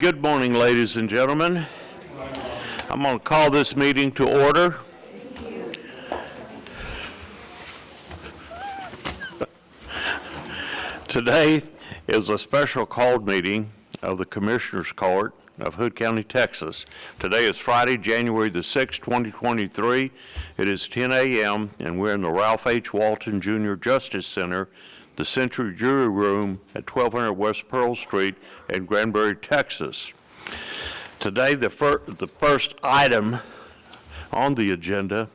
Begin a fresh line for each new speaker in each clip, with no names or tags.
Good morning, ladies and gentlemen. I'm going to call this meeting to order. Today is a special called meeting of the Commissioners Court of Hood County, Texas. Today is Friday, January the 6th, 2023. It is 10 a.m. and we're in the Ralph H. Walton Jr. Justice Center, the Century Jury Room at 1200 West Pearl Street in Granbury, Texas. Today, the first item on the agenda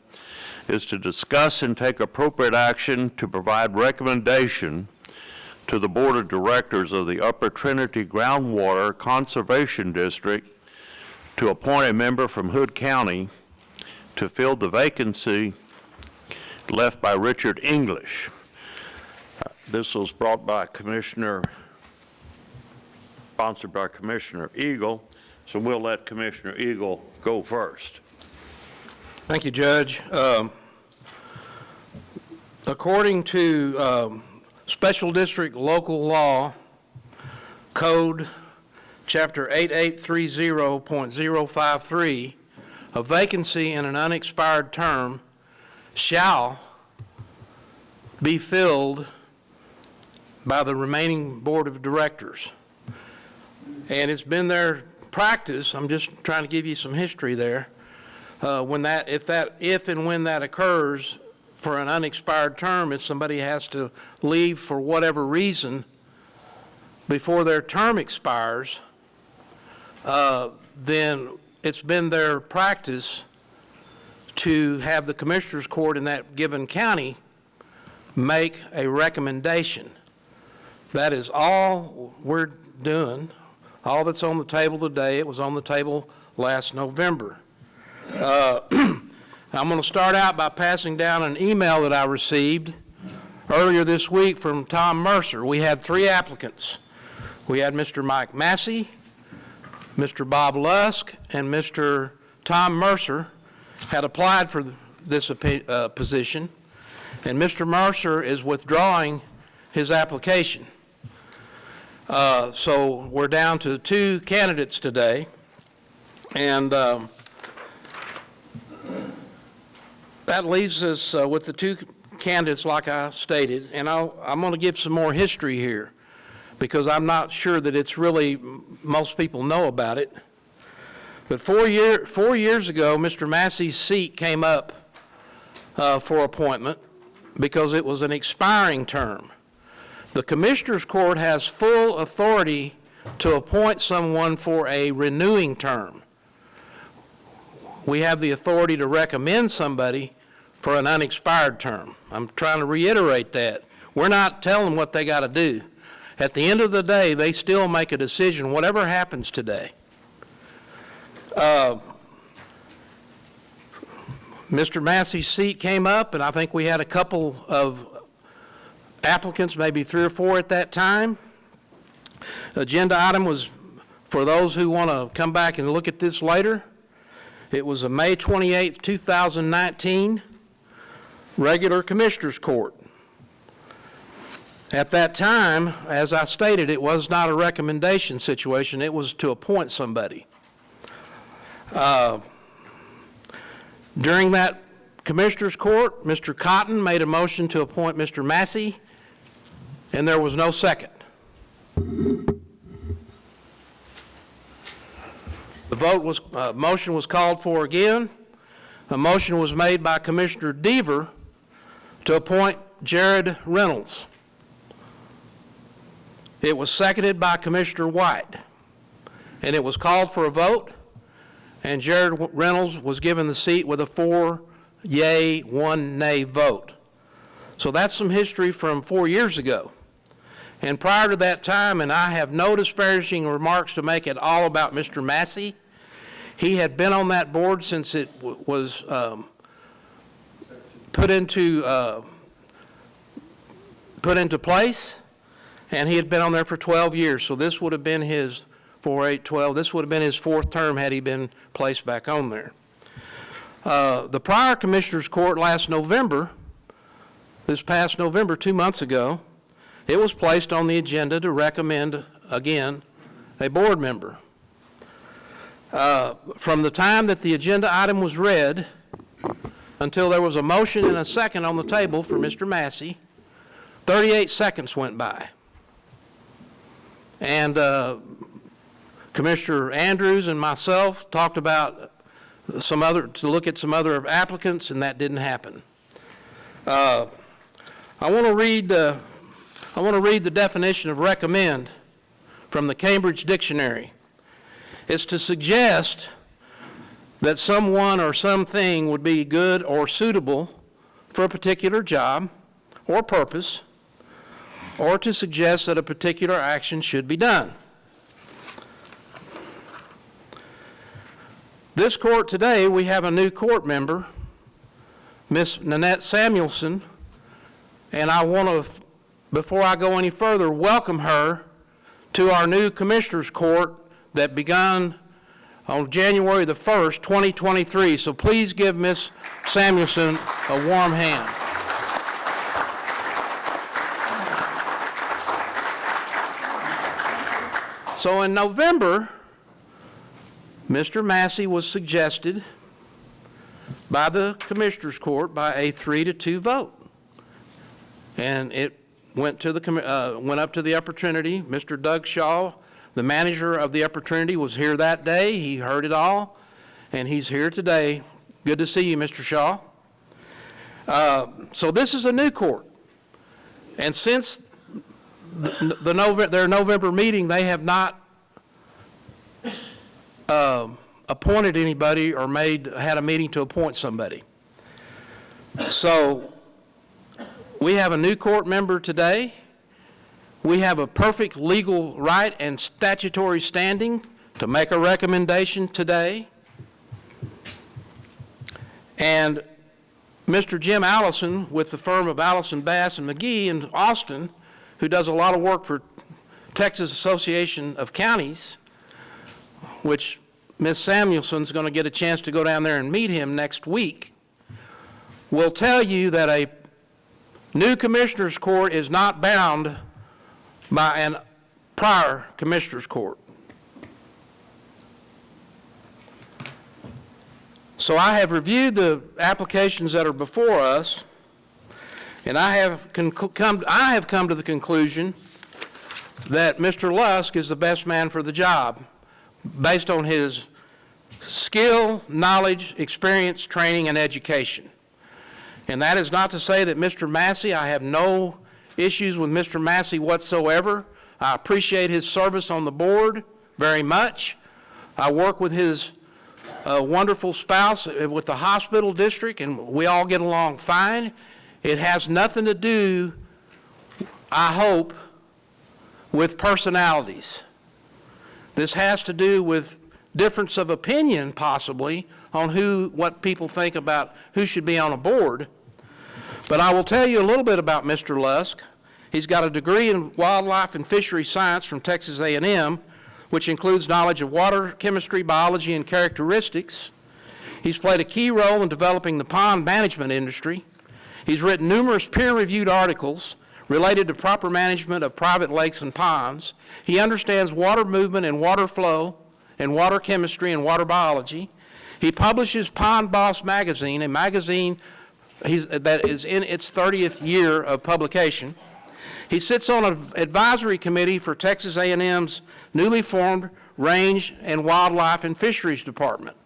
is to discuss and take appropriate action to provide recommendation to the Board of Directors of the Upper Trinity Groundwater Conservation District to appoint a member from Hood County to fill the vacancy left by Richard English. This was brought by sponsored by Commissioner Eagle, so we'll let Commissioner Eagle go first.
Thank you, Judge. According to Special District Local Law Code Chapter 8830.053, a vacancy in an unexpired term shall be filled by the remaining Board of Directors. And it's been their practice, I'm just trying to give you some history there, if and when that occurs for an unexpired term, if somebody has to leave for whatever reason before their term expires, then it's been their practice to have the Commissioners Court in that given county make a recommendation. That is all we're doing, all that's on the table today. It was on the table last November. I'm going to start out by passing down an email that I received earlier this week from Tom Mercer. We had 3 applicants. We had Mr. Mike Massey, Mr. Bob Lusk, and Mr. Tom Mercer had applied for this position, and Mr. Mercer is withdrawing his application. So we're down to 2 candidates today, and that leaves us with the 2 candidates like I stated, and I'm going to give some more history here because I'm not sure that it's really, most people know about it. But 4 years ago, Mr. Massey's seat came up for appointment because it was an expiring term. The Commissioners Court has full authority to appoint someone for a renewing term. We have the authority to recommend somebody for an unexpired term. I'm trying to reiterate that. We're not telling them what they got to do. At the end of the day, they still make a decision, whatever happens today. Mr. Massey's seat came up, and I think we had a couple of applicants, maybe 3 or 4 at that time. Agenda item was, for those who want to come back and look at this later, it was a May 28th, 2019 regular Commissioners Court. At that time, as I stated, it was not a recommendation situation, it was to appoint somebody. During that Commissioners Court, Mr. Cotton made a motion to appoint Mr. Massey, and there was no second. The motion was called for again. A motion was made by Commissioner Deaver to appoint Jared Reynolds. It was seconded by Commissioner White, and it was called for a vote, and Jared Reynolds was given the seat with a 4 yay, 1 nay vote. So that's some history from 4 years ago. And prior to that time, and I have no disparaging remarks to make at all about Mr. Massey, he had been on that board since it was put into place, and he had been on there for 12 years. So this would have been his 4, 8, 12. This would have been his 4th term had he been placed back on there. The prior Commissioners Court last November, this past November, 2 months ago, it was placed on the agenda to recommend, again, a board member. From the time that the agenda item was read until there was a motion and a second on the table for Mr. Massey, 38 seconds went by. And Commissioner Andrews and myself talked about to look at some other applicants, and that didn't happen. I want to read the definition of recommend from the Cambridge Dictionary. It's to suggest that someone or something would be good or suitable for a particular job or purpose, or to suggest that a particular action should be done. This court today, we have a new court member, Miss Nanette Samuelson, and I want to, before I go any further, welcome her to our new Commissioners Court that began on January the 1st, 2023. So please give Miss Samuelson a warm hand. So in November, Mr. Massey was suggested by the Commissioners Court by a 3-2 vote. And it went up to the Upper Trinity. Mr. Doug Shaw, the manager of the Upper Trinity, was here that day. He heard it all, and he's here today. Good to see you, Mr. Shaw. So this is a new court. And since their November meeting, they have not appointed anybody or had a meeting to appoint somebody. So we have a new court member today. We have a perfect legal right and statutory standing to make a recommendation today. And Mr. Jim Allison with the firm of Allison, Bass, and McGee in Austin, who does a lot of work for Texas Association of Counties, which Ms. Samuelson's going to get a chance to go down there and meet him next week, will tell you that a new Commissioners Court is not bound by a prior Commissioners Court. So I have reviewed the applications that are before us, and I have come to the conclusion that Mr. Lusk is the best man for the job based on his skill, knowledge, experience, training, and education. And that is not to say that Mr. Massey, I have no issues with Mr. Massey whatsoever. I appreciate his service on the board very much. I work with his wonderful spouse with the hospital district, and we all get along fine. It has nothing to do, I hope, with personalities. This has to do with difference of opinion, possibly, on what people think about who should be on a board. But I will tell you a little bit about Mr. Lusk. He's got a degree in wildlife and fishery science from Texas A&M, which includes knowledge of water chemistry, biology, and characteristics. He's played a key role in developing the pond management industry. He's written numerous peer-reviewed articles related to proper management of private lakes and ponds. He understands water movement and water flow and water chemistry and water biology. He publishes Pond Boss magazine, a magazine that is in its 30th year of publication. He sits on an advisory committee for Texas A&M's newly formed Range and Wildlife and Fisheries Department.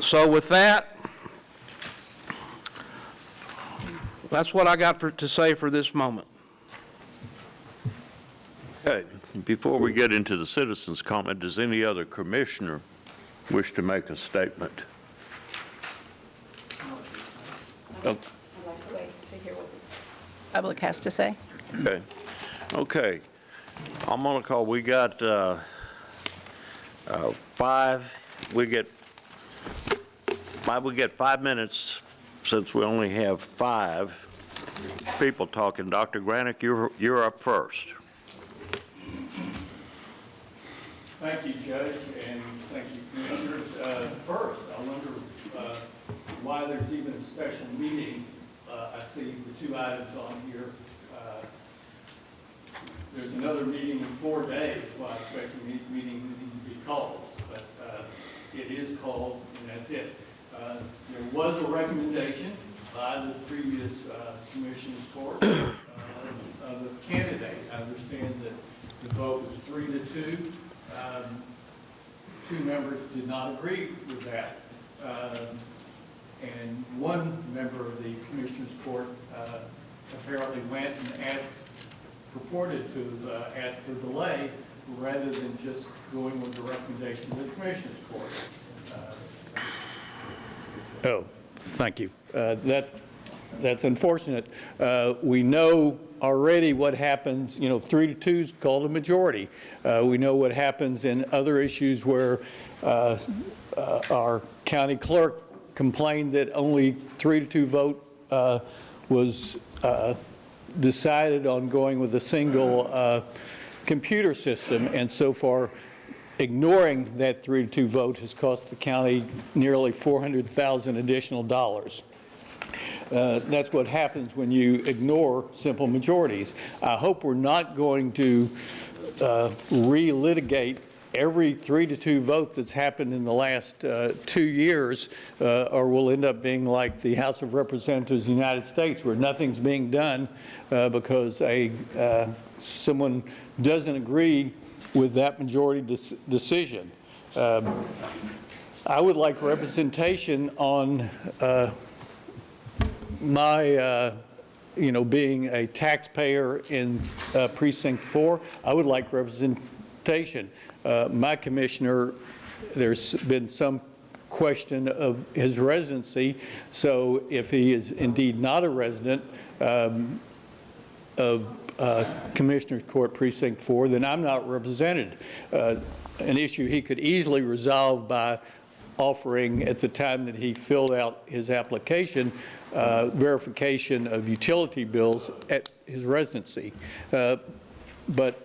So with that, that's what I got to say for this moment.
Okay, before we get into the citizens' comment, does any other commissioner wish to make a statement?
I'd like to wait to hear what the public has to say.
Okay. Okay. I'm going to call, we got we get 5 minutes since we only have 5 people talking. Dr. Granick, you're up first.
Thank you, Judge, and thank you, Commissioners. First, I wonder why there's even a special meeting. I see the 2 items on here. there's another meeting in 4 days, well, I expect the meeting to be called, but it is called, and that's it. There was a recommendation by the previous Commissioners Court of a candidate. I understand that the vote was 3-2. Two members did not agree with that. And one member of the Commissioners Court apparently went and purported to ask for delay rather than just going with the recommendation of the Commissioners Court.
Oh, thank you. That's unfortunate. We know already what happens, 3-2 is called a majority. We know what happens in other issues where our county clerk complained that only 3-2 vote was decided on going with a single computer system, and so far ignoring that 3-2 vote has cost the county nearly $400,000 additional dollars. That's what happens when you ignore simple majorities. I hope we're not going to relitigate every 3-2 vote that's happened in the last 2 years, or we'll end up being like the House of Representatives of the United States, where nothing's being done because someone doesn't agree with that majority decision. I would like representation on my, being a taxpayer in Precinct 4. I would like representation. My commissioner, there's been some question of his residency, so if he is indeed not a resident of Commissioner's Court Precinct 4, then I'm not represented. An issue he could easily resolve by offering, at the time that he filled out his application, verification of utility bills at his residency. But,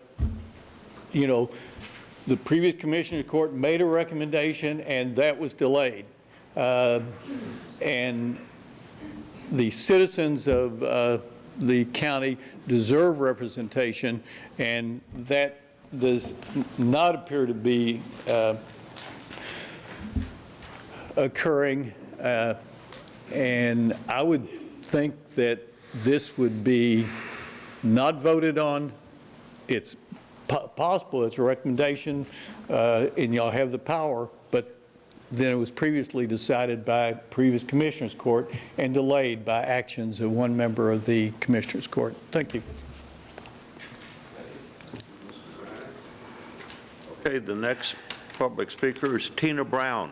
the previous Commissioner's Court made a recommendation, and that was delayed. And the citizens of the county deserve representation, and that does not appear to be occurring. And I would think that this would be not voted on. It's possible it's a recommendation, and y'all have the power, but then it was previously decided by previous Commissioners Court and delayed by actions of one member of the Commissioners Court. Thank you.
Okay, the next public speaker is Tina Brown.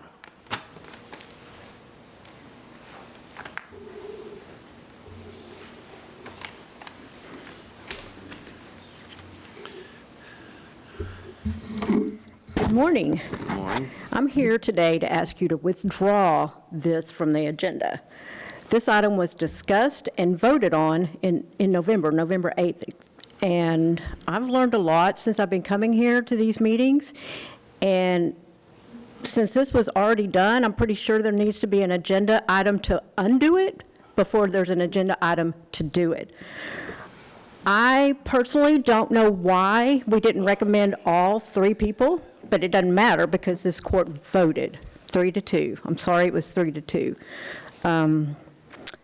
Good morning.
Good morning.
I'm here today to ask you to withdraw this from the agenda. This item was discussed and voted on in November 8th. And I've learned a lot since I've been coming here to these meetings. And since this was already done, I'm pretty sure there needs to be an agenda item to undo it before there's an agenda item to do it. I personally don't know why we didn't recommend all 3 people, but it doesn't matter because this court voted 3-2. I'm sorry it was 3-2.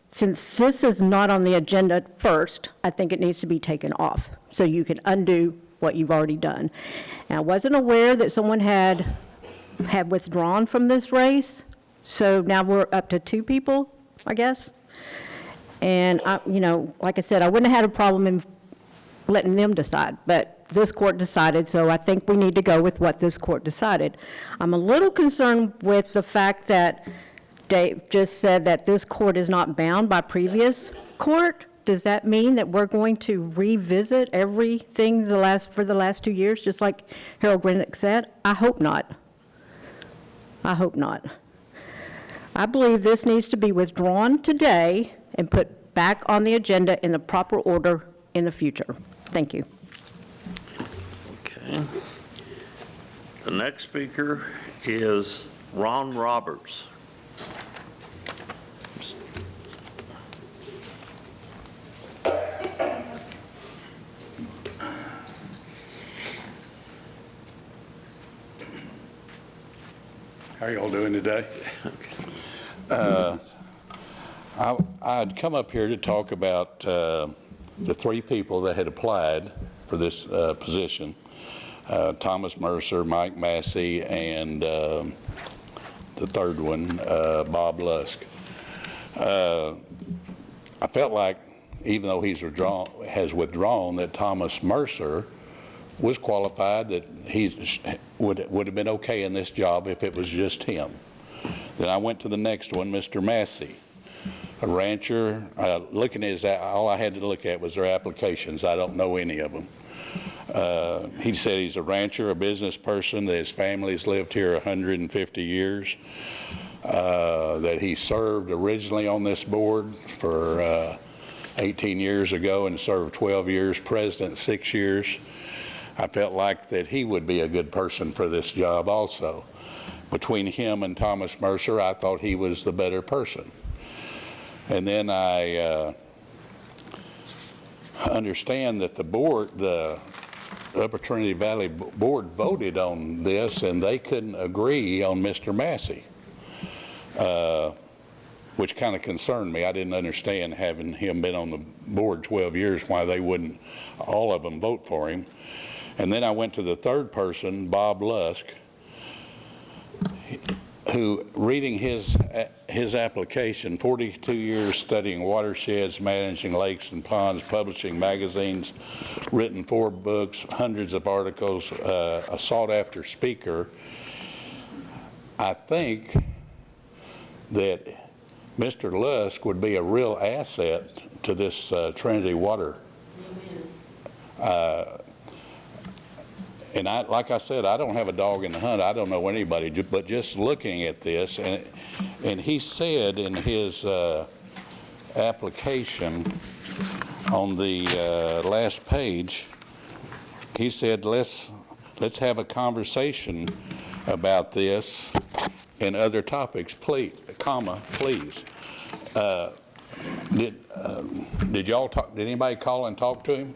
Since this is not on the agenda first, I think it needs to be taken off so you can undo what you've already done. And I wasn't aware that someone had withdrawn from this race, so now we're up to 2 people, I guess. And, like I said, I wouldn't have had a problem in letting them decide, but this court decided, so I think we need to go with what this court decided. I'm a little concerned with the fact that Dave just said that this court is not bound by previous court. Does that mean that we're going to revisit everything for the last 2 years, just like Harold Grenick said? I hope not. I hope not. I believe this needs to be withdrawn today and put back on the agenda in the proper order in the future. Thank you.
Okay. The next speaker is Ron Roberts.
How y'all doing today? I'd come up here to talk about the three people that had applied for this position. Thomas Mercer, Mike Massey, and the third one, Bob Lusk. I felt like, even though has withdrawn, that Thomas Mercer was qualified, that he would have been okay in this job if it was just him. Then I went to the next one, Mr. Massey, a rancher. Looking at his, all I had to look at was their applications. I don't know any of them. He said he's a rancher, a business person, that his family's lived here 150 years, that he served originally on this board for 18 years ago and served 12 years, president 6 years. I felt like that he would be a good person for this job also. Between him and Thomas Mercer, I thought he was the better person. And then I understand that the board, the Upper Trinity Valley Board voted on this, and they couldn't agree on Mr. Massey, which kind of concerned me. I didn't understand, having him been on the board 12 years, why they wouldn't, all of them, vote for him. And then I went to the third person, Bob Lusk, who, reading his application, 42 years studying watersheds, managing lakes and ponds, publishing magazines, written 4 books, hundreds of articles, a sought-after speaker. I think that Mr. Lusk would be a real asset to this Trinity Water. And like I said, I don't have a dog in the hunt. I don't know anybody, but just looking at this, and he said in his application on the last page, he said, let's have a conversation about this and other topics, please, please. Did y'all talk? Did anybody call and talk to him?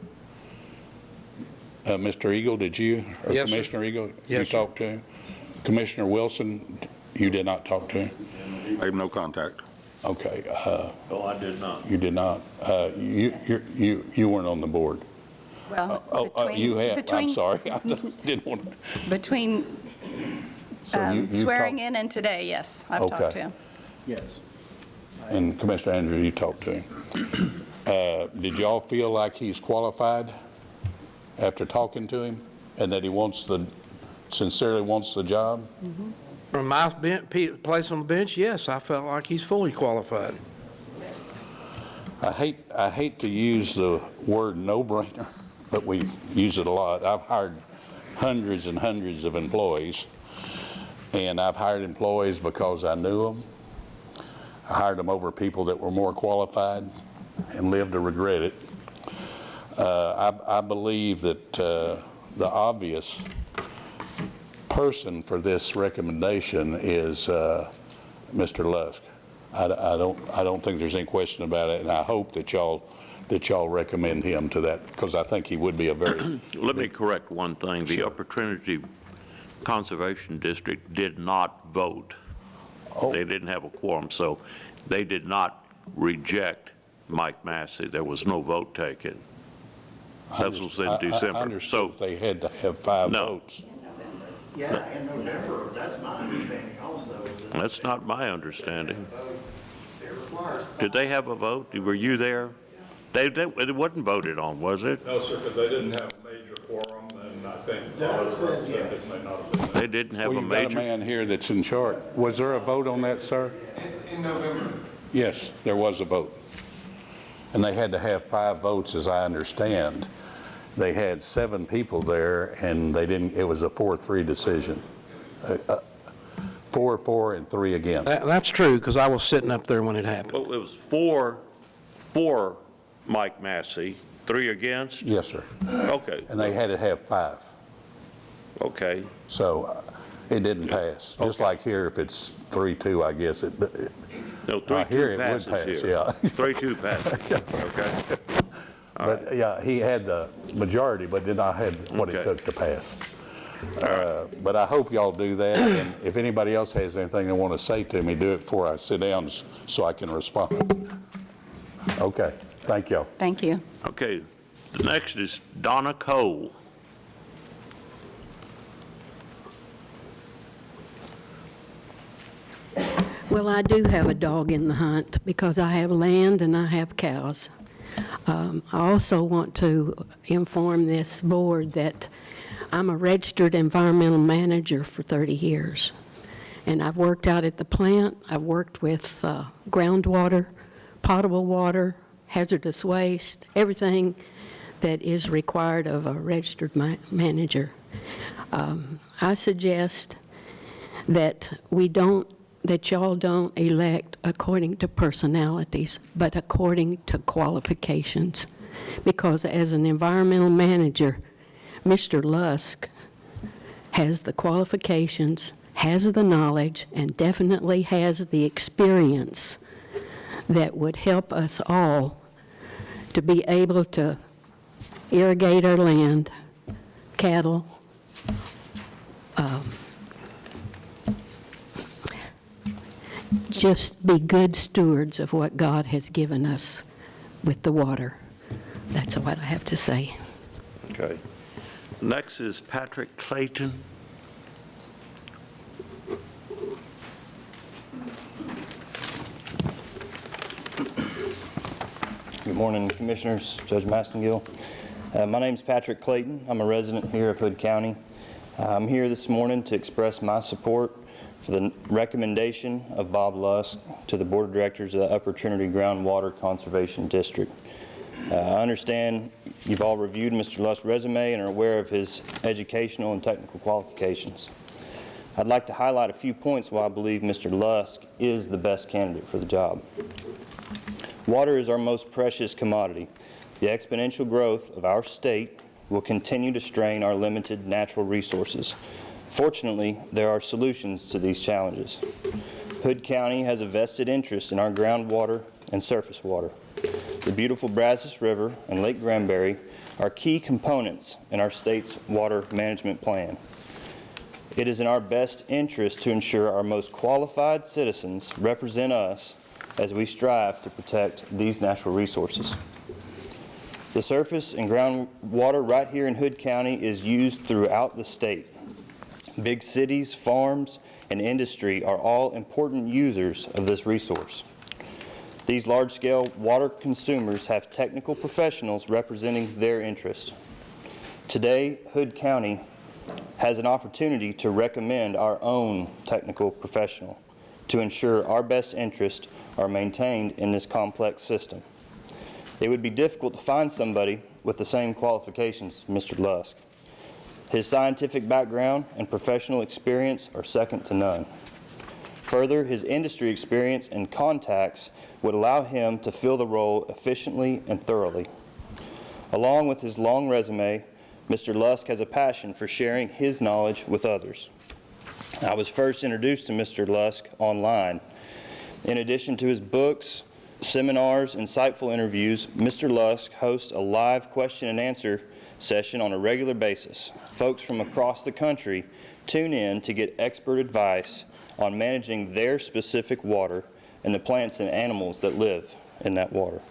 Mr. Eagle, did you? Or
Yes, sir.
Commissioner Eagle,
Yes,
you
sir.
talked to him? Commissioner Wilson, you did not talk to him?
I have no contact.
Okay.
No, I did not.
You did not. You weren't on the board.
Well,
You have. I'm
between,
sorry. I didn't want to.
between
So you've
swearing
talked-
in and today, yes, I've talked
Okay.
to him.
Yes.
And Commissioner Andrew, you talked to him. Did y'all feel like he's qualified after talking to him, and that he sincerely wants the job?
From my place on the bench, yes, I felt like he's fully qualified.
I hate to use the word no-brainer, but we use it a lot. I've hired hundreds and hundreds of employees, and I've hired employees because I knew them. I hired them over people that were more qualified and lived to regret it. I believe that the obvious person for this recommendation is Mr. Lusk. I don't think there's any question about it, and I hope that y'all recommend him to that, because I think he would be a very.
Let me correct one thing. The
Sure.
Upper Trinity Conservation District did not vote.
Oh.
They didn't have a quorum, so they did not reject Mike Massey. There was no vote taken. That was in December.
I understood they had to have 5
No.
votes.
Yeah, in November, that's my understanding also.
That's not my understanding.
It requires.
Did they have a vote? Were you there? It wasn't voted on, was it?
No, sir, because they didn't have a major quorum, and I think a lot
Doug
of the
says
representatives may not have been there.
They didn't have
Well,
a
you've got a
major.
man here that's in charge. Was there a vote on that, sir?
In November.
Yes, there was a vote. And they had to have 5 votes, as I understand. They had 7 people there, and they didn't, it was a 4-3 decision. 4 and 3 against.
That's true, because I was sitting up there when it happened.
Well, it was 4 for Mike Massey, 3 against?
Yes, sir.
Okay,
And they had to have 5.
okay.
So it didn't pass. Just
Okay.
like here, if it's 3-2, I guess it,
No,
here
3-2
it would
passes
pass,
here.
yeah.
3-2 passes, okay?
but yeah, he had the majority, but did not have what it
Okay.
took to pass. But I hope y'all do that, and if anybody else has anything they want to say to me, do it before I sit down so I can respond. Okay, thank y'all.
Thank you.
Okay, the next is Donna Cole.
Well, I do have a dog in the hunt because I have land and I have cows. I also want to inform this board that I'm a registered environmental manager for 30 years. And I've worked out at the plant. I've worked with groundwater, potable water, hazardous waste, everything that is required of a registered manager. I suggest that y'all don't elect according to personalities, but according to qualifications. Because as an environmental manager, Mr. Lusk has the qualifications, has the knowledge, and definitely has the experience that would help us all to be able to irrigate our land, cattle, just be good stewards of what God has given us with the water. That's what I have to say.
Okay. Next is Patrick Clayton.
Good morning, Commissioners, Judge Mastingill. My name is Patrick Clayton. I'm a resident here of Hood County. I'm here this morning to express my support for the recommendation of Bob Lusk to the Board of Directors of the Upper Trinity Groundwater Conservation District. I understand you've all reviewed Mr. Lusk's resume and are aware of his educational and technical qualifications. I'd like to highlight a few points why I believe Mr. Lusk is the best candidate for the job. Water is our most precious commodity. The exponential growth of our state will continue to strain our limited natural resources. Fortunately, there are solutions to these challenges. Hood County has a vested interest in our groundwater and surface water. The beautiful Brazos River and Lake Granbury are key components in our state's water management plan. It is in our best interest to ensure our most qualified citizens represent us as we strive to protect these natural resources. The surface and groundwater right here in Hood County is used throughout the state. Big cities, farms, and industry are all important users of this resource. These large-scale water consumers have technical professionals representing their interests. Today, Hood County has an opportunity to recommend our own technical professional to ensure our best interests are maintained in this complex system. It would be difficult to find somebody with the same qualifications as Mr. Lusk. His scientific background and professional experience are second to none. Further, his industry experience and contacts would allow him to fill the role efficiently and thoroughly. Along with his long resume, Mr. Lusk has a passion for sharing his knowledge with others. I was first introduced to Mr. Lusk online. In addition to his books, seminars, insightful interviews, Mr. Lusk hosts a live question and answer session on a regular basis. Folks from across the country tune in to get expert advice on managing their specific water and the plants and animals that live in that water.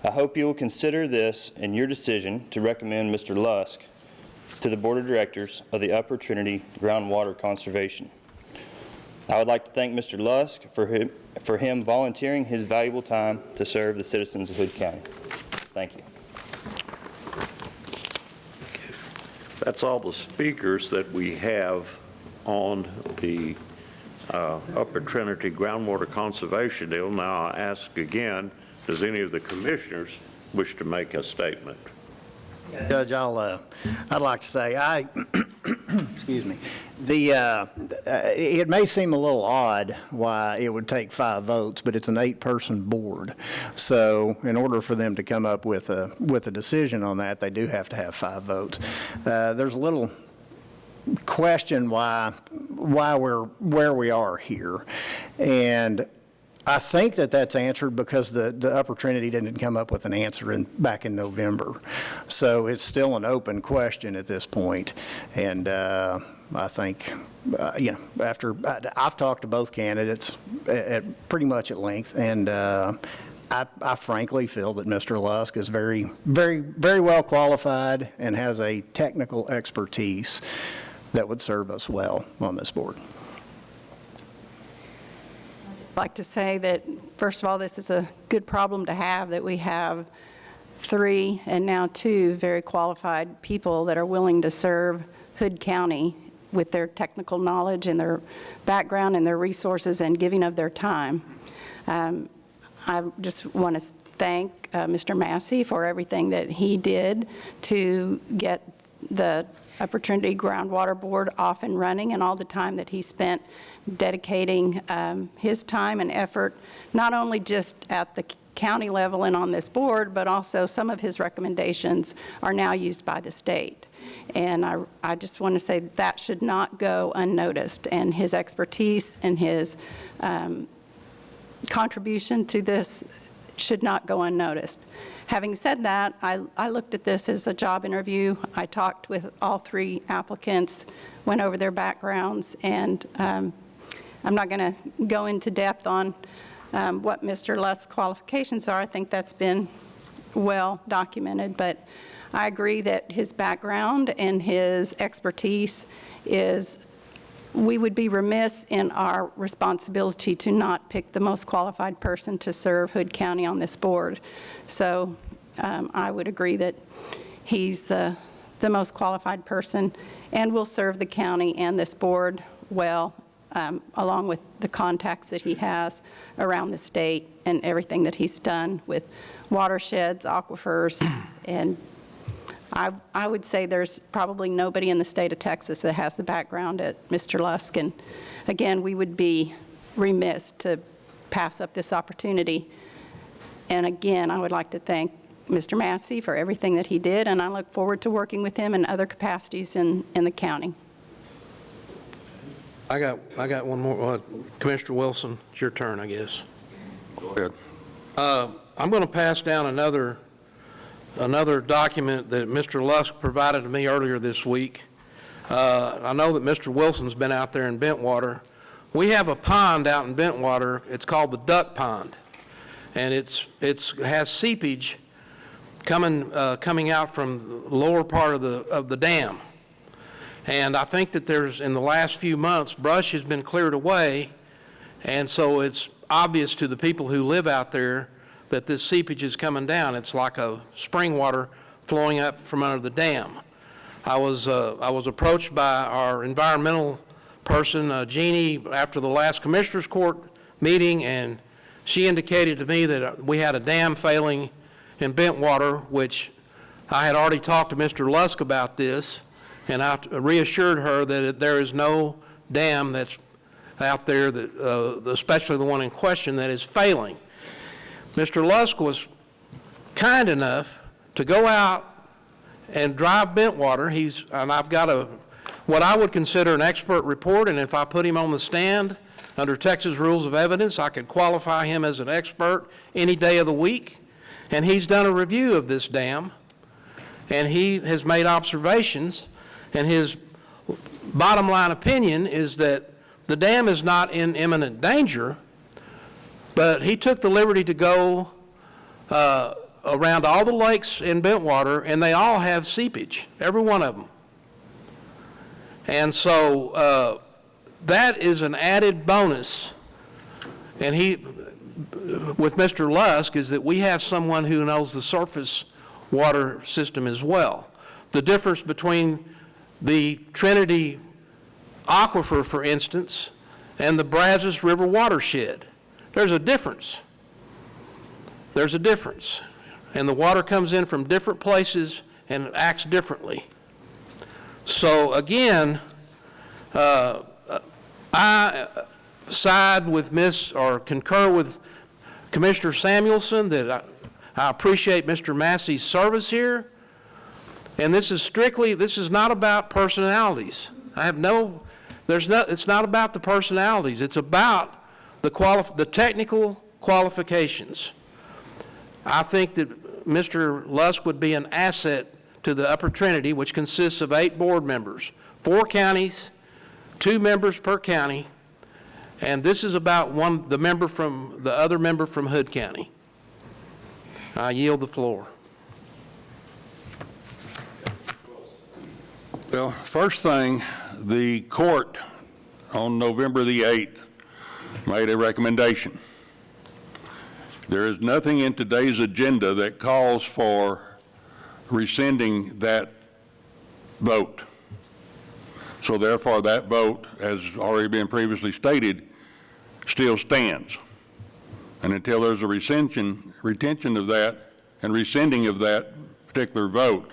I hope you will consider this in your decision to recommend Mr. Lusk to the Board of Directors of the Upper Trinity Groundwater Conservation. I would like to thank Mr. Lusk for him volunteering his valuable time to serve the citizens of Hood County. Thank you.
That's all the speakers that we have on the Upper Trinity Groundwater Conservation deal. Now I ask again, does any of the commissioners wish to make a statement?
Judge, I'd like to say, excuse me, it may seem a little odd why it would take 5 votes, but it's an 8-person board. So in order for them to come up with a decision on that, they do have to have 5 votes. There's a little question why we're where we are here. And I think that that's answered because the Upper Trinity didn't come up with an answer back in November. So it's still an open question at this point. And I think, after I've talked to both candidates pretty much at length, and I frankly feel that Mr. Lusk is very, very, very well qualified and has a technical expertise that would serve us well on this board.
I'd like to say that, first of all, this is a good problem to have, that we have 3 and now 2 very qualified people that are willing to serve Hood County with their technical knowledge and their background and their resources and giving of their time. I just want to thank Mr. Massey for everything that he did to get the Upper Trinity Groundwater Board off and running, and all the time that he spent dedicating his time and effort, not only just at the county level and on this board, but also some of his recommendations are now used by the state. And I just want to say that should not go unnoticed, and his expertise and his contribution to this should not go unnoticed. Having said that, I looked at this as a job interview. I talked with all 3 applicants, went over their backgrounds, and I'm not going to go into depth on what Mr. Lusk's qualifications are. I think that's been well documented, but I agree that his background and his expertise is, we would be remiss in our responsibility to not pick the most qualified person to serve Hood County on this board. So I would agree that he's the most qualified person and will serve the county and this board well, along with the contacts that he has around the state and everything that he's done with watersheds, aquifers, and I would say there's probably nobody in the state of Texas that has the background at Mr. Lusk. And again, we would be remiss to pass up this opportunity. And again, I would like to thank Mr. Massey for everything that he did, and I look forward to working with him in other capacities in the county.
I got one more. Commissioner Wilson, it's your turn, I guess.
Go ahead.
I'm going to pass down another document that Mr. Lusk provided to me earlier this week. I know that Mr. Wilson's been out there in Bentwater. We have a pond out in Bentwater. It's called the Duck Pond, and it has seepage coming out from the lower part of the dam. And I think that in the last few months, brush has been cleared away, and so it's obvious to the people who live out there that this seepage is coming down. It's like a spring water flowing up from under the dam. I was approached by our environmental person, Jeannie, after the last Commissioners Court meeting, and she indicated to me that we had a dam failing in Bentwater, which I had already talked to Mr. Lusk about this, and I reassured her that there is no dam that's out there, that, especially the one in question, that is failing. Mr. Lusk was kind enough to go out and drive Bentwater. And I've got what I would consider an expert report, and if I put him on the stand under Texas Rules of Evidence, I could qualify him as an expert any day of the week. And he's done a review of this dam, and he has made observations, and his bottom line opinion is that the dam is not in imminent danger, but he took the liberty to go around all the lakes in Bentwater, and they all have seepage, every one of them. And so that is an added bonus, and with Mr. Lusk, is that we have someone who knows the surface water system as well. The difference between the Trinity Aquifer, for instance, and the Brazos River watershed. There's a difference. There's a difference. And the water comes in from different places and it acts differently. So again, I side with concur with Commissioner Samuelson that I appreciate Mr. Massey's service here. And this is not about personalities. It's not about the personalities. It's about the technical qualifications. I think that Mr. Lusk would be an asset to the Upper Trinity, which consists of 8 board members, 4 counties, 2 members per county, and this is about the other member from Hood County. I yield the floor.
Well, first thing, the court on November the 8th made a recommendation. There is nothing in today's agenda that calls for rescinding that vote. So therefore, that vote, as already been previously stated, still stands. And until there's a retention of that and rescinding of that particular vote,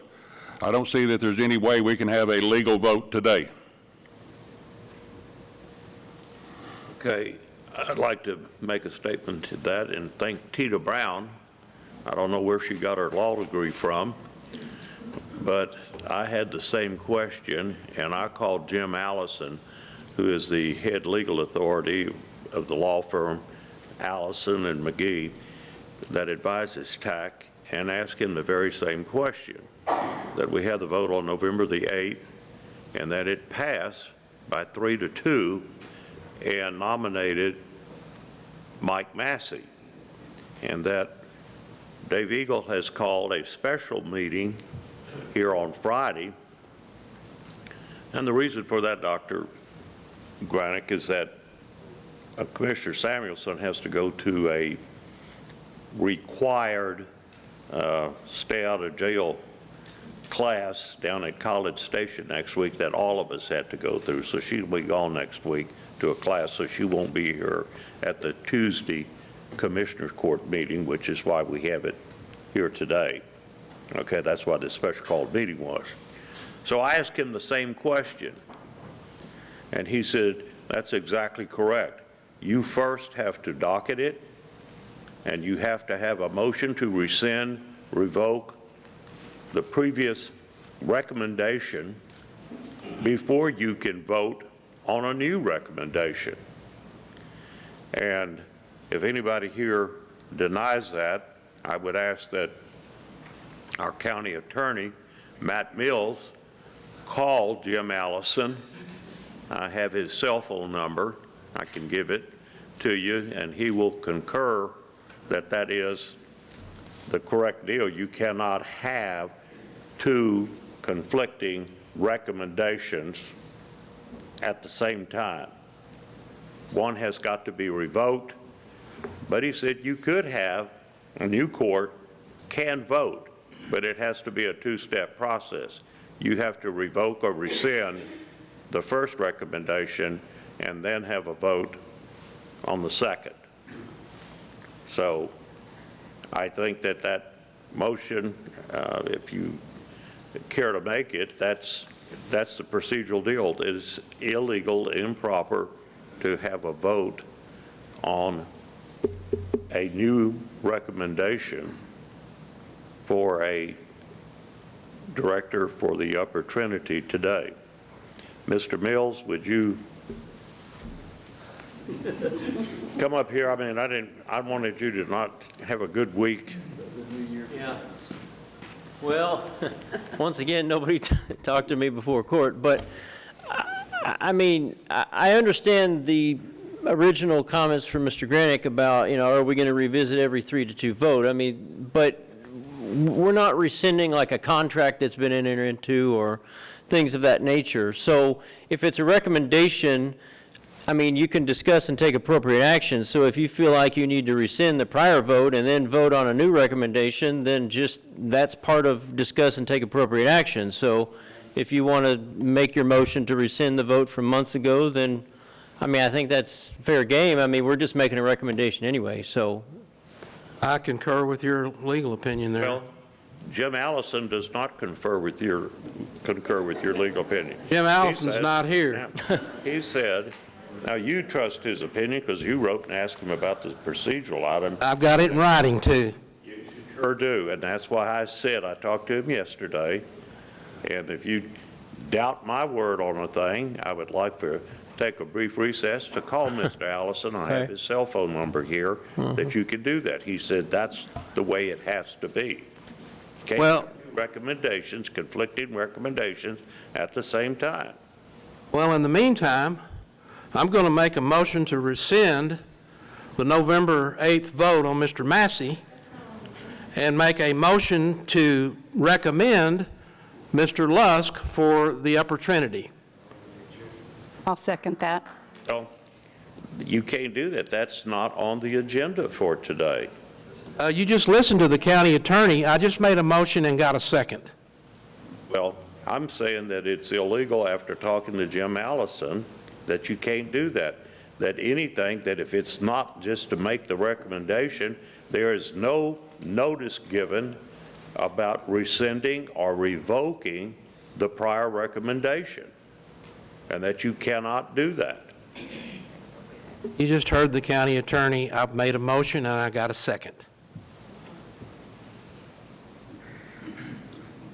I don't see that there's any way we can have a legal vote today.
Okay, I'd like to make a statement to that and thank Tita Brown. I don't know where she got her law degree from, but I had the same question, and I called Jim Allison, who is the head legal authority of the law firm Allison and McGee that advises TAC, and asked him the very same question, that we had the vote on November the 8th, and that it passed by 3-2 and nominated Mike Massey, and that Dave Eagle has called a special meeting here on Friday. And the reason for that, Dr. Granick, is that Commissioner Samuelson has to go to a required stay out of jail class down at College Station next week that all of us had to go through. So she'll be gone next week to a class, so she won't be here at the Tuesday Commissioners Court meeting, which is why we have it here today. Okay, that's why this special called meeting was. So I asked him the same question, and he said, that's exactly correct. You first have to docket it, and you have to have a motion to rescind, revoke the previous recommendation before you can vote on a new recommendation. And if anybody here denies that, I would ask that our county attorney, Matt Mills, call Jim Allison. I have his cell phone number. I can give it to you, and he will concur that that is the correct deal. You cannot have 2 conflicting recommendations at the same time. One has got to be revoked, but he said you could have a new court can vote, but it has to be a 2-step process. You have to revoke or rescind the first recommendation and then have a vote on the second. So I think that that motion, if you care to make it, that's the procedural deal. It is illegal, improper to have a vote on a new recommendation for a director for the Upper Trinity today. Mr. Mills, would you come up here? I mean, I wanted you to not have a good week.
Yeah. Well, once again, nobody talked to me before court, but I mean, I understand the original comments from Mr. Granick about, are we going to revisit every 3-2 vote? I mean, but we're not rescinding like a contract that's been entered into or things of that nature. So if it's a recommendation, I mean, you can discuss and take appropriate action. So if you feel like you need to rescind the prior vote and then vote on a new recommendation, then that's part of discuss and take appropriate action. So if you want to make your motion to rescind the vote from months ago, then, I mean, I think that's fair game. I mean, we're just making a recommendation anyway, so.
I concur with your legal opinion there.
Well, Jim Allison does not concur with your legal opinion.
Jim Allison's not here.
He said, now you trust his opinion because you wrote and asked him about the procedural item.
I've got it in writing too.
You sure do, and that's why I said I talked to him yesterday, and if you doubt my word on a thing, I would like to take a brief recess to call Mr. Allison. I have
Okay.
his cell phone number here, that you can do that. He said that's the way it has to be. Okay?
Well-
Recommendations, conflicting recommendations at the same time.
Well, in the meantime, I'm going to make a motion to rescind the November 8th vote on Mr. Massey and make a motion to recommend Mr. Lusk for the Upper Trinity.
I'll second that.
So you can't do that. That's not on the agenda for today.
You just listened to the county attorney. I just made a motion and got a second.
Well, I'm saying that it's illegal after talking to Jim Allison, that you can't do that. That anything, that if it's not just to make the recommendation, there is no notice given about rescinding or revoking the prior recommendation, and that you cannot do that.
You just heard the county attorney. I've made a motion and I got a second.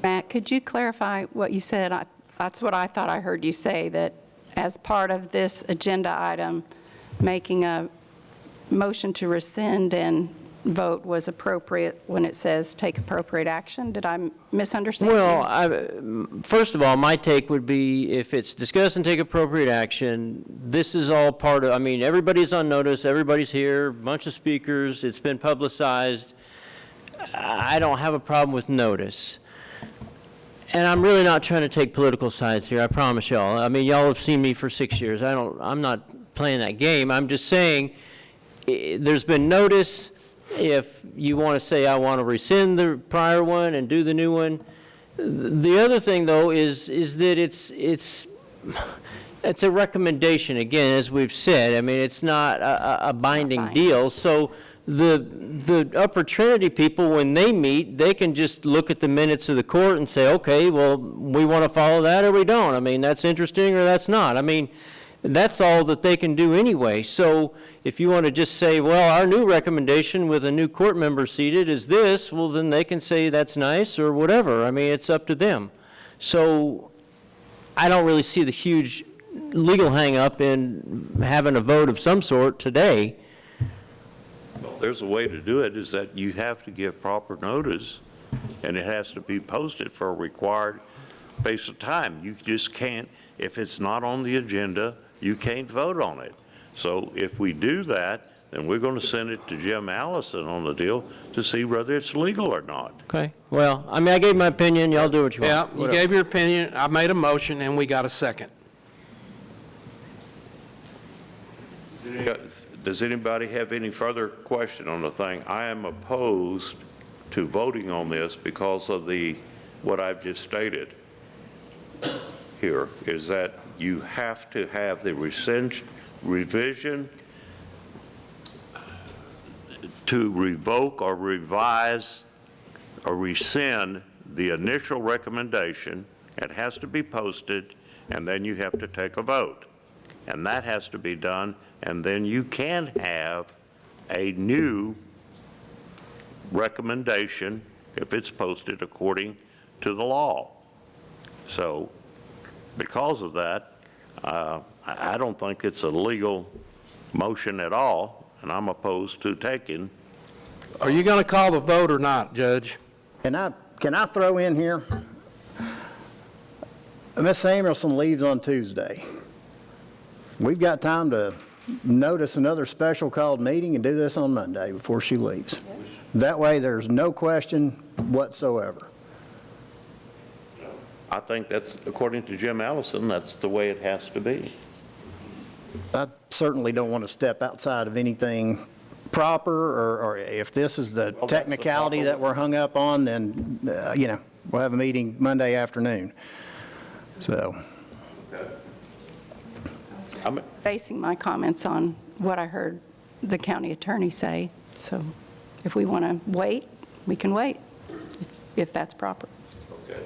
Matt, could you clarify what you said? That's what I thought I heard you say, that as part of this agenda item, making a motion to rescind and vote was appropriate when it says take appropriate action. Did I misunderstand you?
Well, first of all, my take would be if it's discuss and take appropriate action, this is all part of, I mean, everybody's on notice, everybody's here, bunch of speakers, it's been publicized. I don't have a problem with notice. And I'm really not trying to take political sides here, I promise y'all. I mean, y'all have seen me for 6 years. I'm not playing that game. I'm just saying there's been notice. If you want to say I want to rescind the prior one and do the new one. The other thing, though, is that it's a recommendation, again, as we've said. I mean, it's not a binding deal. So the Upper Trinity people, when they meet, they can just look at the minutes of the court and say, okay, well, we want to follow that or we don't. I mean, that's interesting or that's not. I mean, that's all that they can do anyway. So if you want to just say, well, our new recommendation with a new court member seated is this, well, then they can say that's nice or whatever. I mean, it's up to them. So I don't really see the huge legal hang-up in having a vote of some sort today.
Well, there's a way to do it, is that you have to give proper notice, and it has to be posted for a required space of time. You just can't, if it's not on the agenda, you can't vote on it. So if we do that, then we're going to send it to Jim Allison on the deal to see whether it's legal or not.
Okay, well, I mean, I gave my opinion, y'all do what you want.
Yeah, you gave your opinion, I made a motion, and we got a second.
Does anybody have any further question on the thing? I am opposed to voting on this because of what I've just stated here, is that you have to have the revision to revoke or revise or rescind the initial recommendation. It has to be posted, and then you have to take a vote. And that has to be done, and then you can have a new recommendation if it's posted according to the law. So because of that, I don't think it's a legal motion at all, and I'm opposed to taking.
Are you going to call the vote or not, Judge?
Can I throw in here? Ms. Samuelson leaves on Tuesday. We've got time to notice another special called meeting and do this on Monday before she leaves. That way, there's no question whatsoever.
I think that's, according to Jim Allison, that's the way it has to be.
I certainly don't want to step outside of anything proper, or if this is the technicality that we're hung up on, then, we'll have a meeting Monday afternoon. So.
Basing my comments on what I heard the county attorney say. So if we want to wait, we can wait, if that's proper.
Okay.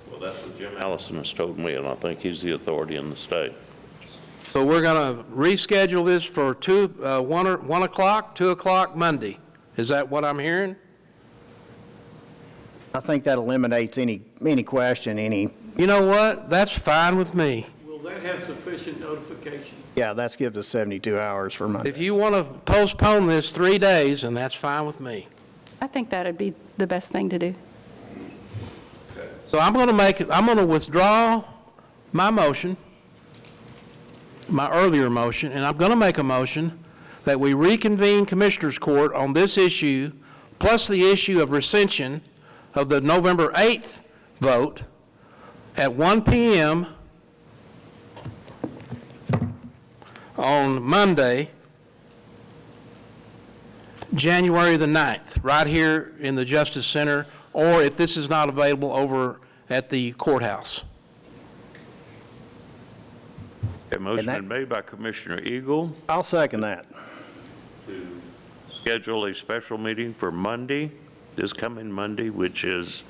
Well, that's what Jim Allison has told me, and I think he's the authority in the state.
So we're going to reschedule this for 1 o'clock, 2 o'clock Monday. Is that what I'm hearing?
I think that eliminates any question,
You know what? That's fine with me.
We'll Will that have sufficient notification?
Yeah, that gives us 72 hours for Monday.
If you want to postpone this 3 days, and that's fine with me.
I think that'd be the best thing to do.
So I'm going to withdraw my motion, my earlier motion, and I'm going to make a motion that we reconvene Commissioners Court on this issue, plus the issue of rescission of the November 8th vote at 1 p.m. on Monday, January the 9th, right here in the Justice Center, or if this is not available, over at the courthouse.
A motion been made by Commissioner Eagle
I'll second that.
to schedule a special meeting for Monday, this coming Monday, which is,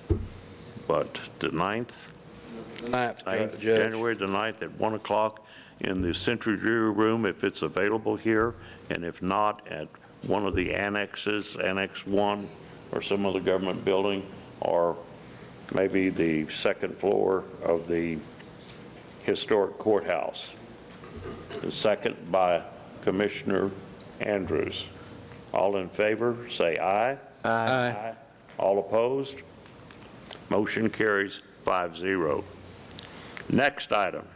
what, the 9th?
The 9th, Judge.
January the 9th at 1 o'clock in the Century Jury Room, if it's available here, and if not, at one of the annexes, Annex 1, or some other government building, or maybe the second floor of the historic courthouse. The second by Commissioner Andrews. All in favor, say aye.
Aye.
All opposed? Motion carries 5-0. Next item.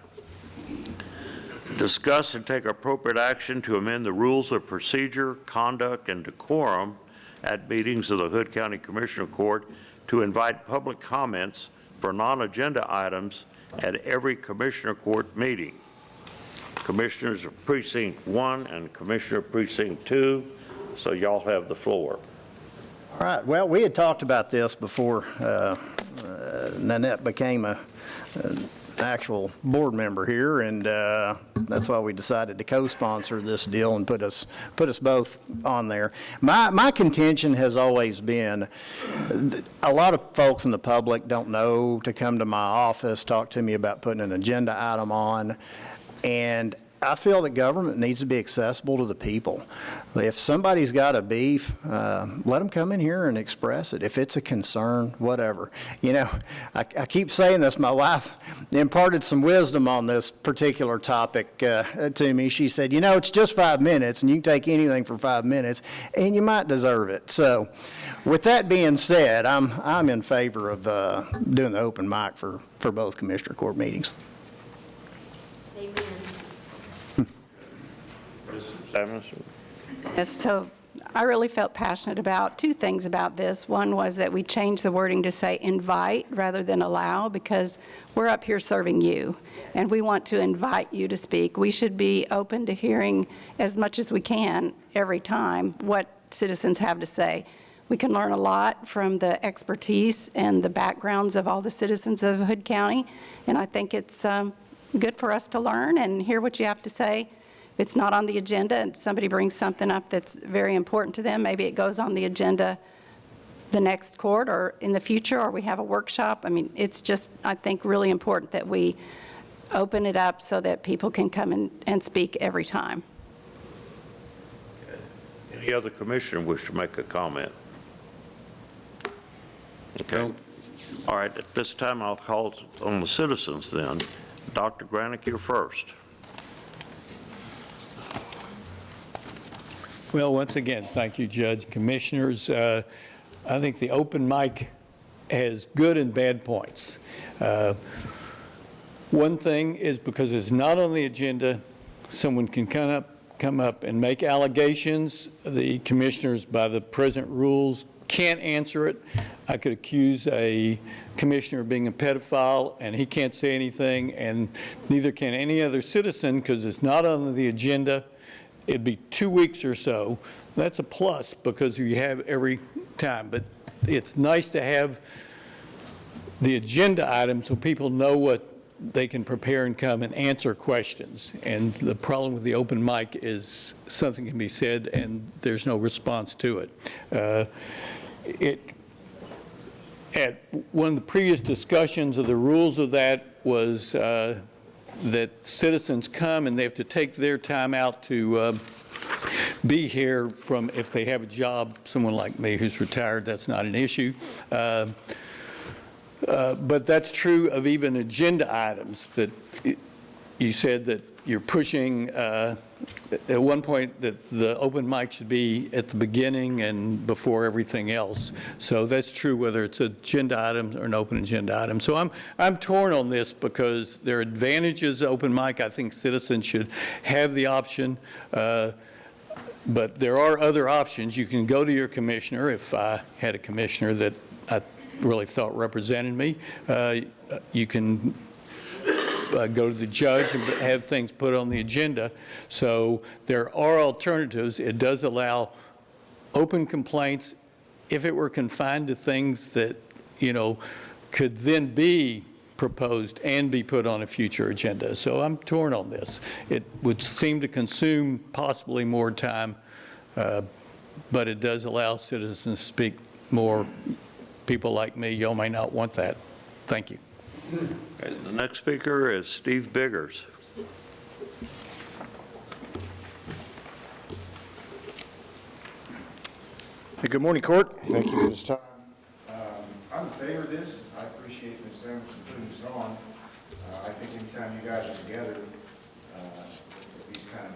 Discuss and take appropriate action to amend the rules of procedure, conduct, and decorum at meetings of the Hood County Commissioner Court to invite public comments for non-agenda items at every Commissioner Court meeting. Commissioners of Precinct 1 and Commissioner of Precinct 2, so y'all have the floor.
All right, well, we had talked about this before Nanette became an actual board member here, and that's why we decided to co-sponsor this deal and put us both on there. My contention has always been, a lot of folks in the public don't know to come to my office, talk to me about putting an agenda item on, and I feel that government needs to be accessible to the people. If somebody's got a beef, let them come in here and express it. If it's a concern, whatever. You know, I keep saying this. My wife imparted some wisdom on this particular topic to me. She said, you know, it's just 5 minutes, and you can take anything for 5 minutes, and you might deserve it. So with that being said, I'm in favor of doing the open mic for both Commissioner Court meetings.
Yes, so I really felt passionate about 2 things about this. One was that we changed the wording to say invite rather than allow, because we're up here serving you, and we want to invite you to speak. We should be open to hearing as much as we can every time what citizens have to say. We can learn a lot from the expertise and the backgrounds of all the citizens of Hood County, and I think it's good for us to learn and hear what you have to say. If it's not on the agenda and somebody brings something up that's very important to them, maybe it goes on the agenda the next court or in the future, or we have a workshop. I mean, it's just, I think, really important that we open it up so that people can come and speak every time.
Any other commissioner wish to make a comment? Okay. All right, at this time, I'll call on the citizens then. Dr. Granick, you're first.
Well, once again, thank you, Judge, Commissioners. I think the open mic has good and bad points. One thing is, because it's not on the agenda, someone can come up and make allegations. The commissioners, by the present rules, can't answer it. I could accuse a commissioner of being a pedophile, and he can't say anything, and neither can any other citizen, because it's not on the agenda. It'd be 2 weeks or so. That's a plus, because you have every time. But it's nice to have the agenda item so people know what they can prepare and come and answer questions. And the problem with the open mic is something can be said and there's no response to it. At one of the previous discussions of the rules of that was that citizens come and they have to take their time out to be here from, if they have a job, someone like me who's retired, that's not an issue. But that's true of even agenda items, that You said that you're pushing, at one point, that the open mic should be at the beginning and before everything else. So that's true whether it's an agenda item or an open agenda item. So I'm torn on this because there are advantages to open mic. I think citizens should have the option, but there are other options. You can go to your commissioner. If I had a commissioner that I really thought represented me, you can go to the judge and have things put on the agenda. So there are alternatives. It does allow open complaints if it were confined to things that, could then be proposed and be put on a future agenda. So I'm torn on this. It would seem to consume possibly more time, but it does allow citizens to speak more. People like me, y'all may not want that. Thank you.
Okay, the next speaker is Steve Biggers.
Hey, good morning, Court. Thank you for this time. I'm in favor of this. I appreciate Ms. Sanderson putting this on. I think anytime you guys are together, these kind of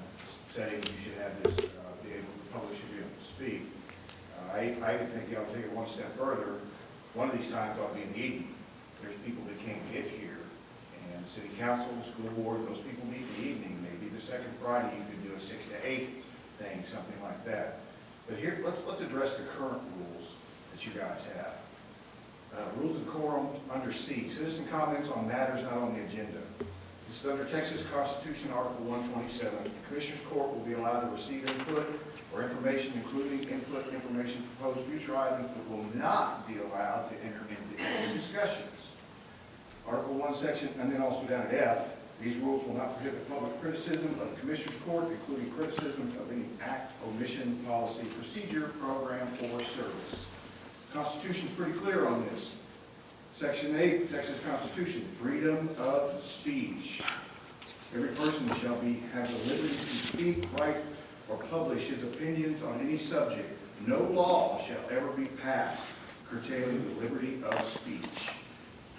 settings, you should have this, be able, the public should be able to speak. I even think you ought to take it one step further. One of these times ought to be in the evening. There's people that can't get here, and city council, school board, those people meet in the evening. Maybe the second Friday you could do a 6 to 8 thing, something like that. But here, let's address the current rules that you guys have. Rules of quorum under C, citizen comments on matters not on the agenda. This is under Texas Constitution, Article 127. The Commissioners Court will be allowed to receive input or information, including input information proposed future items, but will not be allowed to enter into any discussions. Article 1, Section, and then also down at F, these rules will not prohibit public criticism of the Commissioners Court, including criticism of any act, omission, policy, procedure, program, or service. The Constitution is pretty clear on this. Section 8, Texas Constitution, freedom of speech. Every person shall have the liberty to speak, write, or publish his opinions on any subject. No law shall ever be passed curtailing the liberty of speech.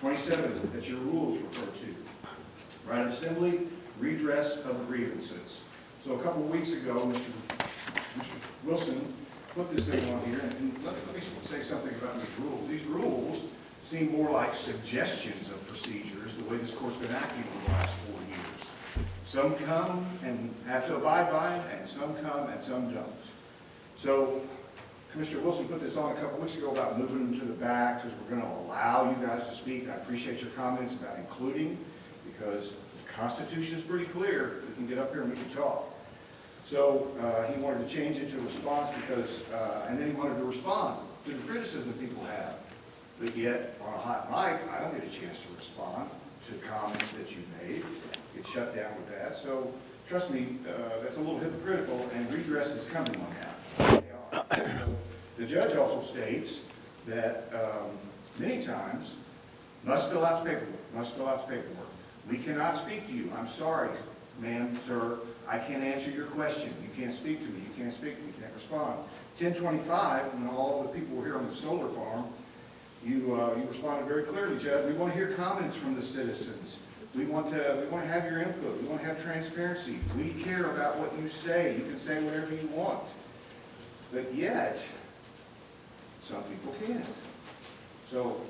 27, that your rules refer to. Right of assembly, redress of grievances. So a couple of weeks ago, Mr. Wilson put this thing on here, and let me say something about these rules. These rules seem more like suggestions of procedures, the way this court's been acting over the last 4 years. Some come and have to abide by them, and some come and some don't. So Commissioner Wilson put this on a couple weeks ago about moving them to the back because we're going to allow you guys to speak. I appreciate your comments about including, because the Constitution is pretty clear. We can get up here and we can talk. So he wanted to change it to response because, and then he wanted to respond to the criticism people have. But yet, on a hot mic, I don't get a chance to respond to comments that you made. Get shut down with that. So trust me, that's a little hypocritical, and redress is coming on that. So, the judge also states that many times must fill out the paperwork. We cannot speak to you. I'm sorry, ma'am, sir. I can't answer your question. You can't speak to me. You can't speak to me. You can't respond. 1025, when all the people were here on the solar farm, you responded very clearly, Judge. We want to hear comments from the citizens. We want to have your input. We want to have transparency. We care about what you say. You can say whatever you want. But yet, some people can't. So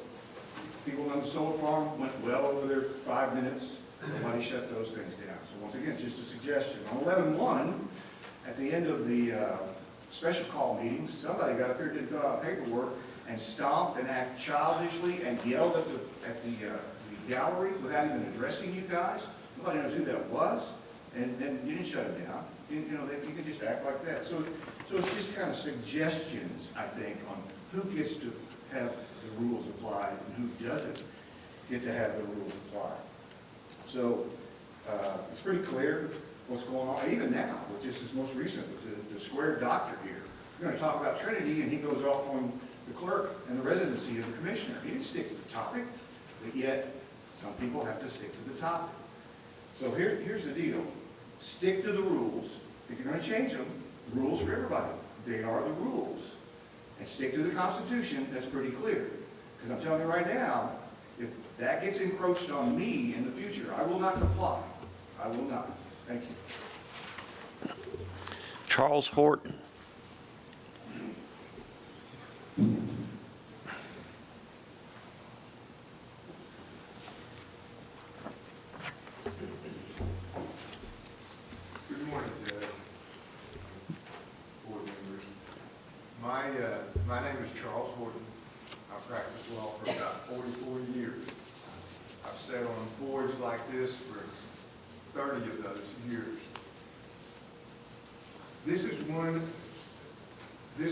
people on the solar farm went well over their 5 minutes. Nobody shut those things down. So once again, it's just a suggestion. On 11-1, at the end of the special call meetings, somebody got up here, did paperwork, and stomped and acted childishly and yelled at the gallery without even addressing you guys. Nobody knows who that was, and then you didn't shut it down. You can just act like that. So it's just kind of suggestions, I think, on who gets to have the rules applied and who doesn't get to have the rules applied. So it's pretty clear what's going on, even now, with just this most recent, with the square doctor here. We're going to talk about Trinity, and he goes off on the clerk and the residency of the commissioner. He didn't stick to the topic, but yet some people have to stick to the topic. So here's the deal. Stick to the rules. If you're going to change them, rules for everybody. They are the rules. And stick to the Constitution. That's pretty clear. Because I'm telling you right now, if that gets encroached on me in the future, I will not comply. I will not. Thank you.
Charles Horton.
Good morning, Judge. Board members. My name is Charles Horton. I've practiced law for about 44 years. I've sat on boards like this for 30 of those years. This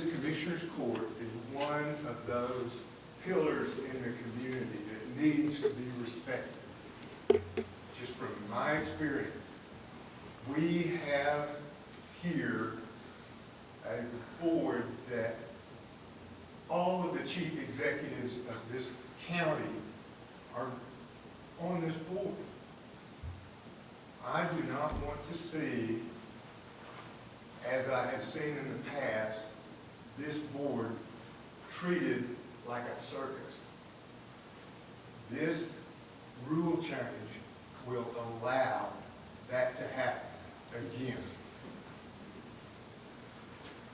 Commissioner's Court is one of those pillars in the community that needs to be respected. Just from my experience, we have here a board that all of the chief executives of this county are on this board. I do not want to see, as I have seen in the past, this board treated like a circus. This rule change will allow that to happen again.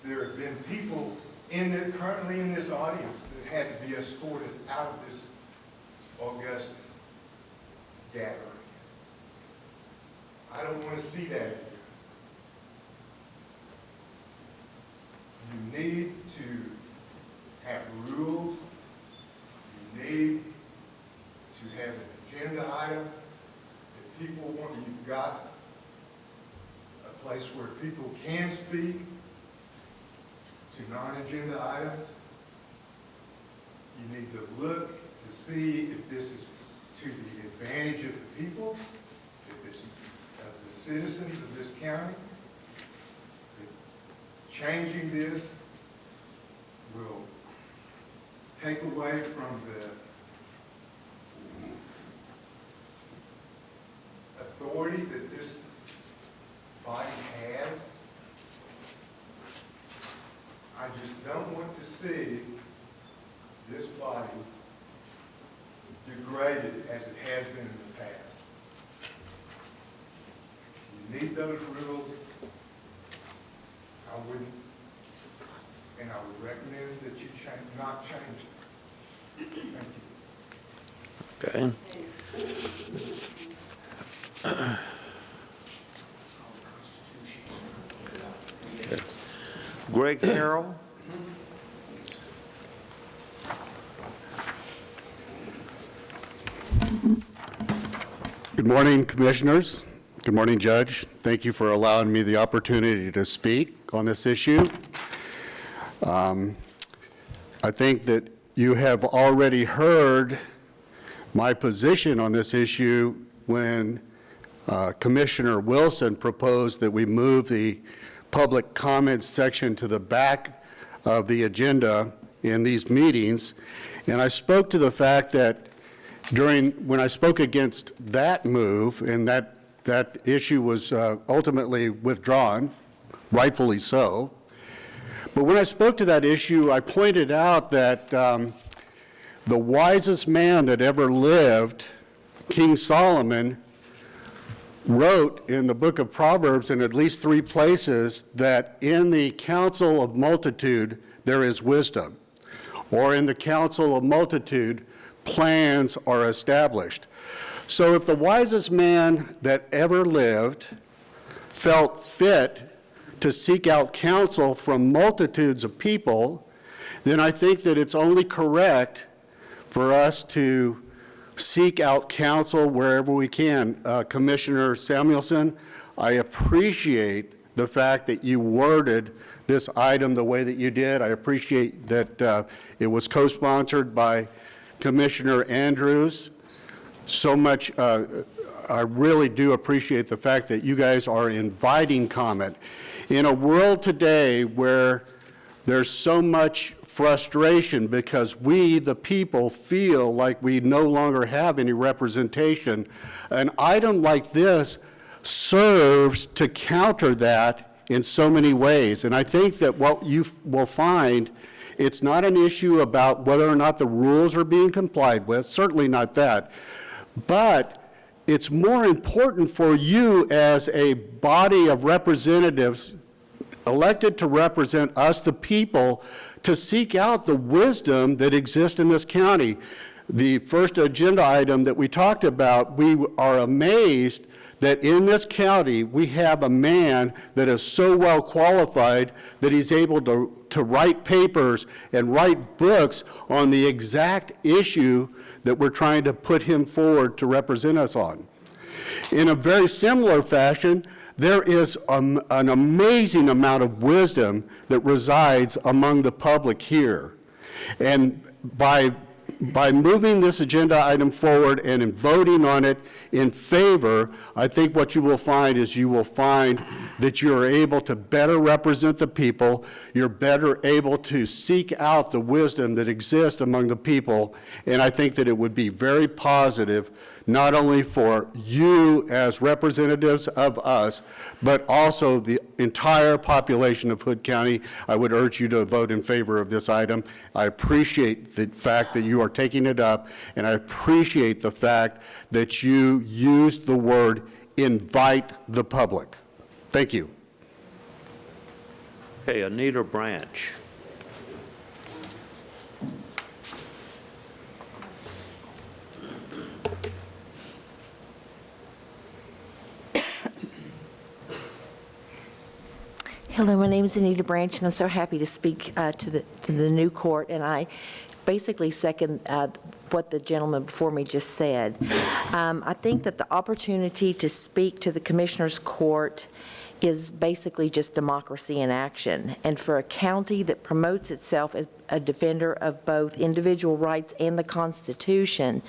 There have been people currently in this audience that had to be escorted out of this august gathering. I don't want to see that again. You need to have rules. You need to have an agenda item that people want. You've got a place where people can speak to non-agenda items. You need to look to see if this is to the advantage of the people, if it's of the citizens of this county. Changing this will take away from the authority that this body has. I just don't want to see this body degraded as it has been in the past. You need those rules. I wouldn't, and I would recommend that you not change it. Thank you.
Okay. Greg Harrell.
Good morning, Commissioners. Good morning, Judge. Thank you for allowing me the opportunity to speak on this issue. I think that you have already heard my position on this issue when Commissioner Wilson proposed that we move the public comments section to the back of the agenda in these meetings. And I spoke to the fact that when I spoke against that move, and that issue was ultimately withdrawn, rightfully so. But when I spoke to that issue, I pointed out that the wisest man that ever lived, King Solomon, wrote in the book of Proverbs in at least 3 places that in the counsel of multitude there is wisdom, or in the counsel of multitude plans are established. So if the wisest man that ever lived felt fit to seek out counsel from multitudes of people, then I think that it's only correct for us to seek out counsel wherever we can. Commissioner Samuelson, I appreciate the fact that you worded this item the way that you did. I appreciate that it was co-sponsored by Commissioner Andrews. So much, I really do appreciate the fact that you guys are inviting comment. In a world today where there's so much frustration because we, the people, feel like we no longer have any representation, an item like this serves to counter that in so many ways. And I think that what you will find, it's not an issue about whether or not the rules are being complied with, certainly not that, but it's more important for you as a body of representatives elected to represent us, the people, to seek out the wisdom that exists in this county. The first agenda item that we talked about, we are amazed that in this county we have a man that is so well qualified that he's able to write papers and write books on the exact issue that we're trying to put him forward to represent us on. In a very similar fashion, there is an amazing amount of wisdom that resides among the public here. And by moving this agenda item forward and in voting on it in favor, I think what you will find is you will find that you are able to better represent the people, you're better able to seek out the wisdom that exists among the people, and I think that it would be very positive, not only for you as representatives of us, but also the entire population of Hood County. I would urge you to vote in favor of this item. I appreciate the fact that you are taking it up, and I appreciate the fact that you used the word invite the public. Thank you.
Okay, Anita Branch.
Hello, my name is Anita Branch, and I'm so happy to speak to the new court, and I basically second what the gentleman before me just said. I think that the opportunity to speak to the Commissioners Court is basically just democracy in action, and for a county that promotes itself as a defender of both individual rights and the Constitution,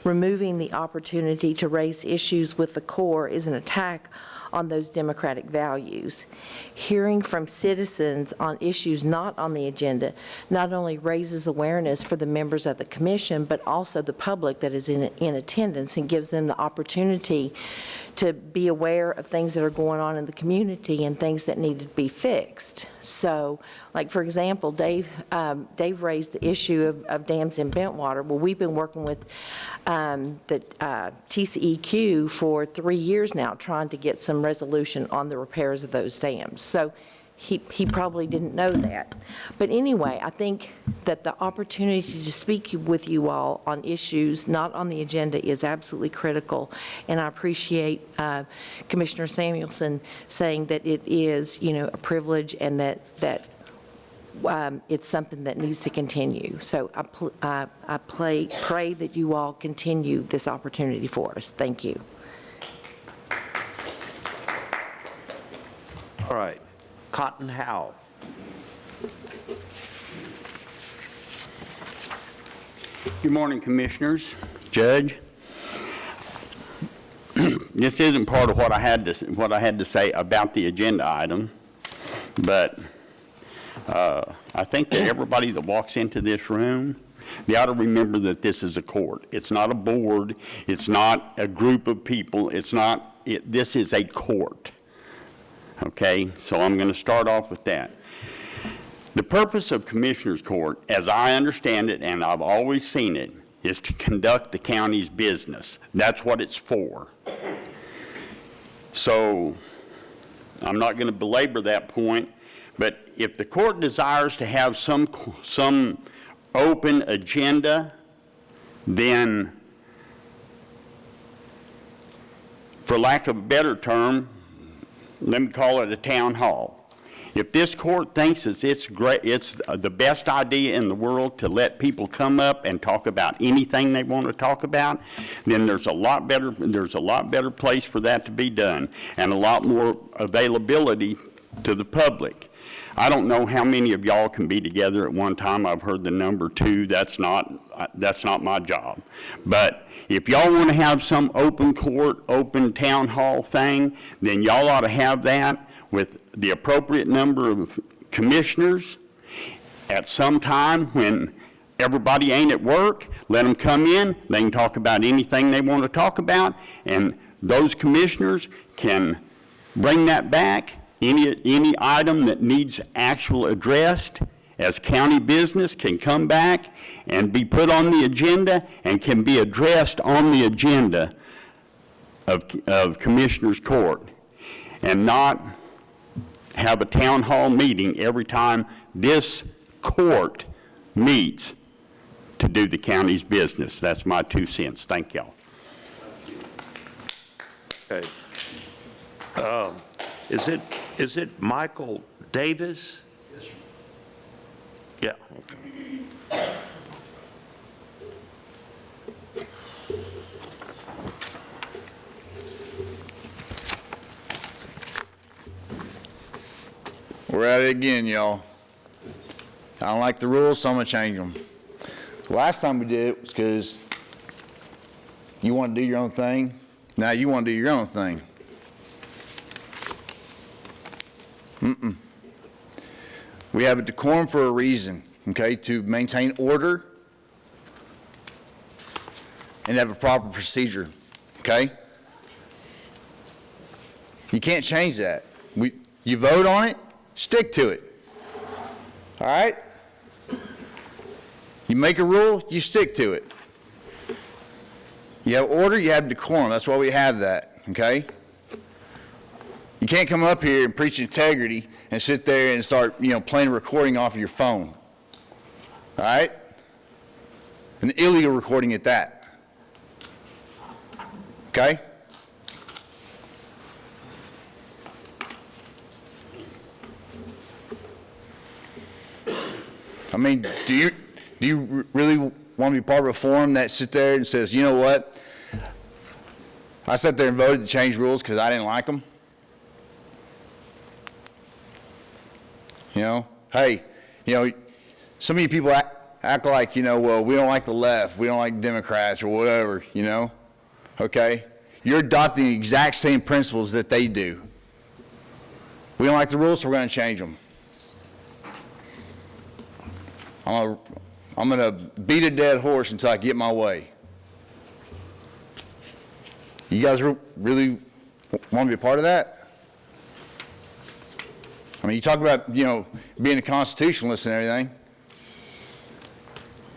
removing the opportunity to raise issues with the core is an attack on those democratic values. Hearing from citizens on issues not on the agenda not only raises awareness for the members of the commission, but also the public that is in attendance, and gives them the opportunity to be aware of things that are going on in the community and things that need to be fixed. So, like for example, Dave raised the issue of dams in Bentwater. Well, we've been working with the TCEQ for 3 years now, trying to get some resolution on the repairs of those dams. So he probably didn't know that. But anyway, I think that the opportunity to speak with you all on issues not on the agenda is absolutely critical. And I appreciate Commissioner Samuelson saying that it is, a privilege, and that it's something that needs to continue. So I pray that you all continue this opportunity for us. Thank you.
All right. Cotton Howell.
Good morning, Commissioners, Judge. This isn't part of what I had to say about the agenda item, but I think that everybody that walks into this room, they ought to remember that this is a court. It's not a board. It's not a group of people. This is a court. Okay, so I'm going to start off with that. The purpose of Commissioners Court, as I understand it, and I've always seen it, is to conduct the county's business. That's what it's for. So I'm not going to belabor that point, but if the court desires to have some open agenda, then, for lack of a better term, let me call it a town hall. If this court thinks it's great, it's the best idea in the world to let people come up and talk about anything they want to talk about, then there's a lot better place for that to be done, and a lot more availability to the public. I don't know how many of y'all can be together at one time. I've heard the number 2. That's not my job. But if y'all want to have some open court, open town hall thing, then y'all ought to have that with the appropriate number of commissioners at some time when everybody ain't at work. Let them come in. They can talk about anything they want to talk about, and those commissioners can bring that back. Any item that needs actual addressed as county business can come back and be put on the agenda and can be addressed on the agenda of Commissioners Court and not have a town hall meeting every time this court meets to do the county's business. That's my 2 cents. Thank y'all.
Okay. Is it Michael Davis? Yes, sir. Yeah. Okay.
We're at it again, y'all. I don't like the rules, so I'm gonna change them. The last time we did it was because you want to do your own thing. Now you want to do your own thing. We have a decorum for a reason, okay, to maintain order and have a proper procedure, okay? You can't change that. You vote on it, stick to it, all right? You make a rule, you stick to it. You have order, you have decorum. That's why we have that, okay? You can't come up here and preach integrity and sit there and start, playing a recording off of your phone, all right? An illegal recording at that, okay? I mean, do you really want to be part of a forum that sits there and says, you know what? I sat there and voted to change rules because I didn't like them. Hey, some of you people act like, well, we don't like the left, we don't like Democrats or whatever, okay? You're adopting the exact same principles that they do. We don't like the rules, so we're going to change them. I'm going to beat a dead horse until I get my way. You guys really want to be a part of that? I mean, you talk about, being a constitutionalist and everything.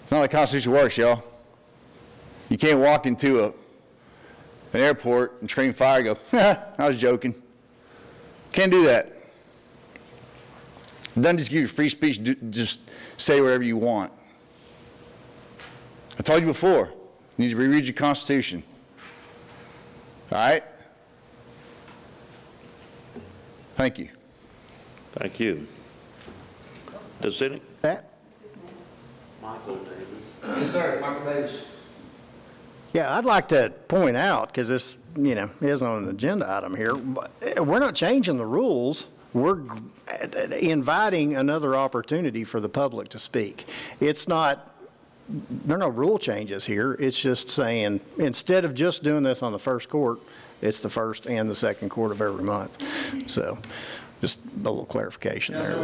It's not like the Constitution works, y'all. You can't walk into an airport and scream fire and go, I was joking. Can't do that. It doesn't just give you free speech, just say whatever you want. I told you before, you need to reread your Constitution. All right? Thank you.
Thank you. Does any?
Pat?
Michael Davis.
Yes, sir, Michael Davis.
Yeah, I'd like to point out, because this, is on an agenda item here, but we're not changing the rules. We're inviting another opportunity for the public to speak. It's not, there are no rule changes here. It's just saying, instead of just doing this on the first court, it's the first and the second court of every month. So, just a little clarification there.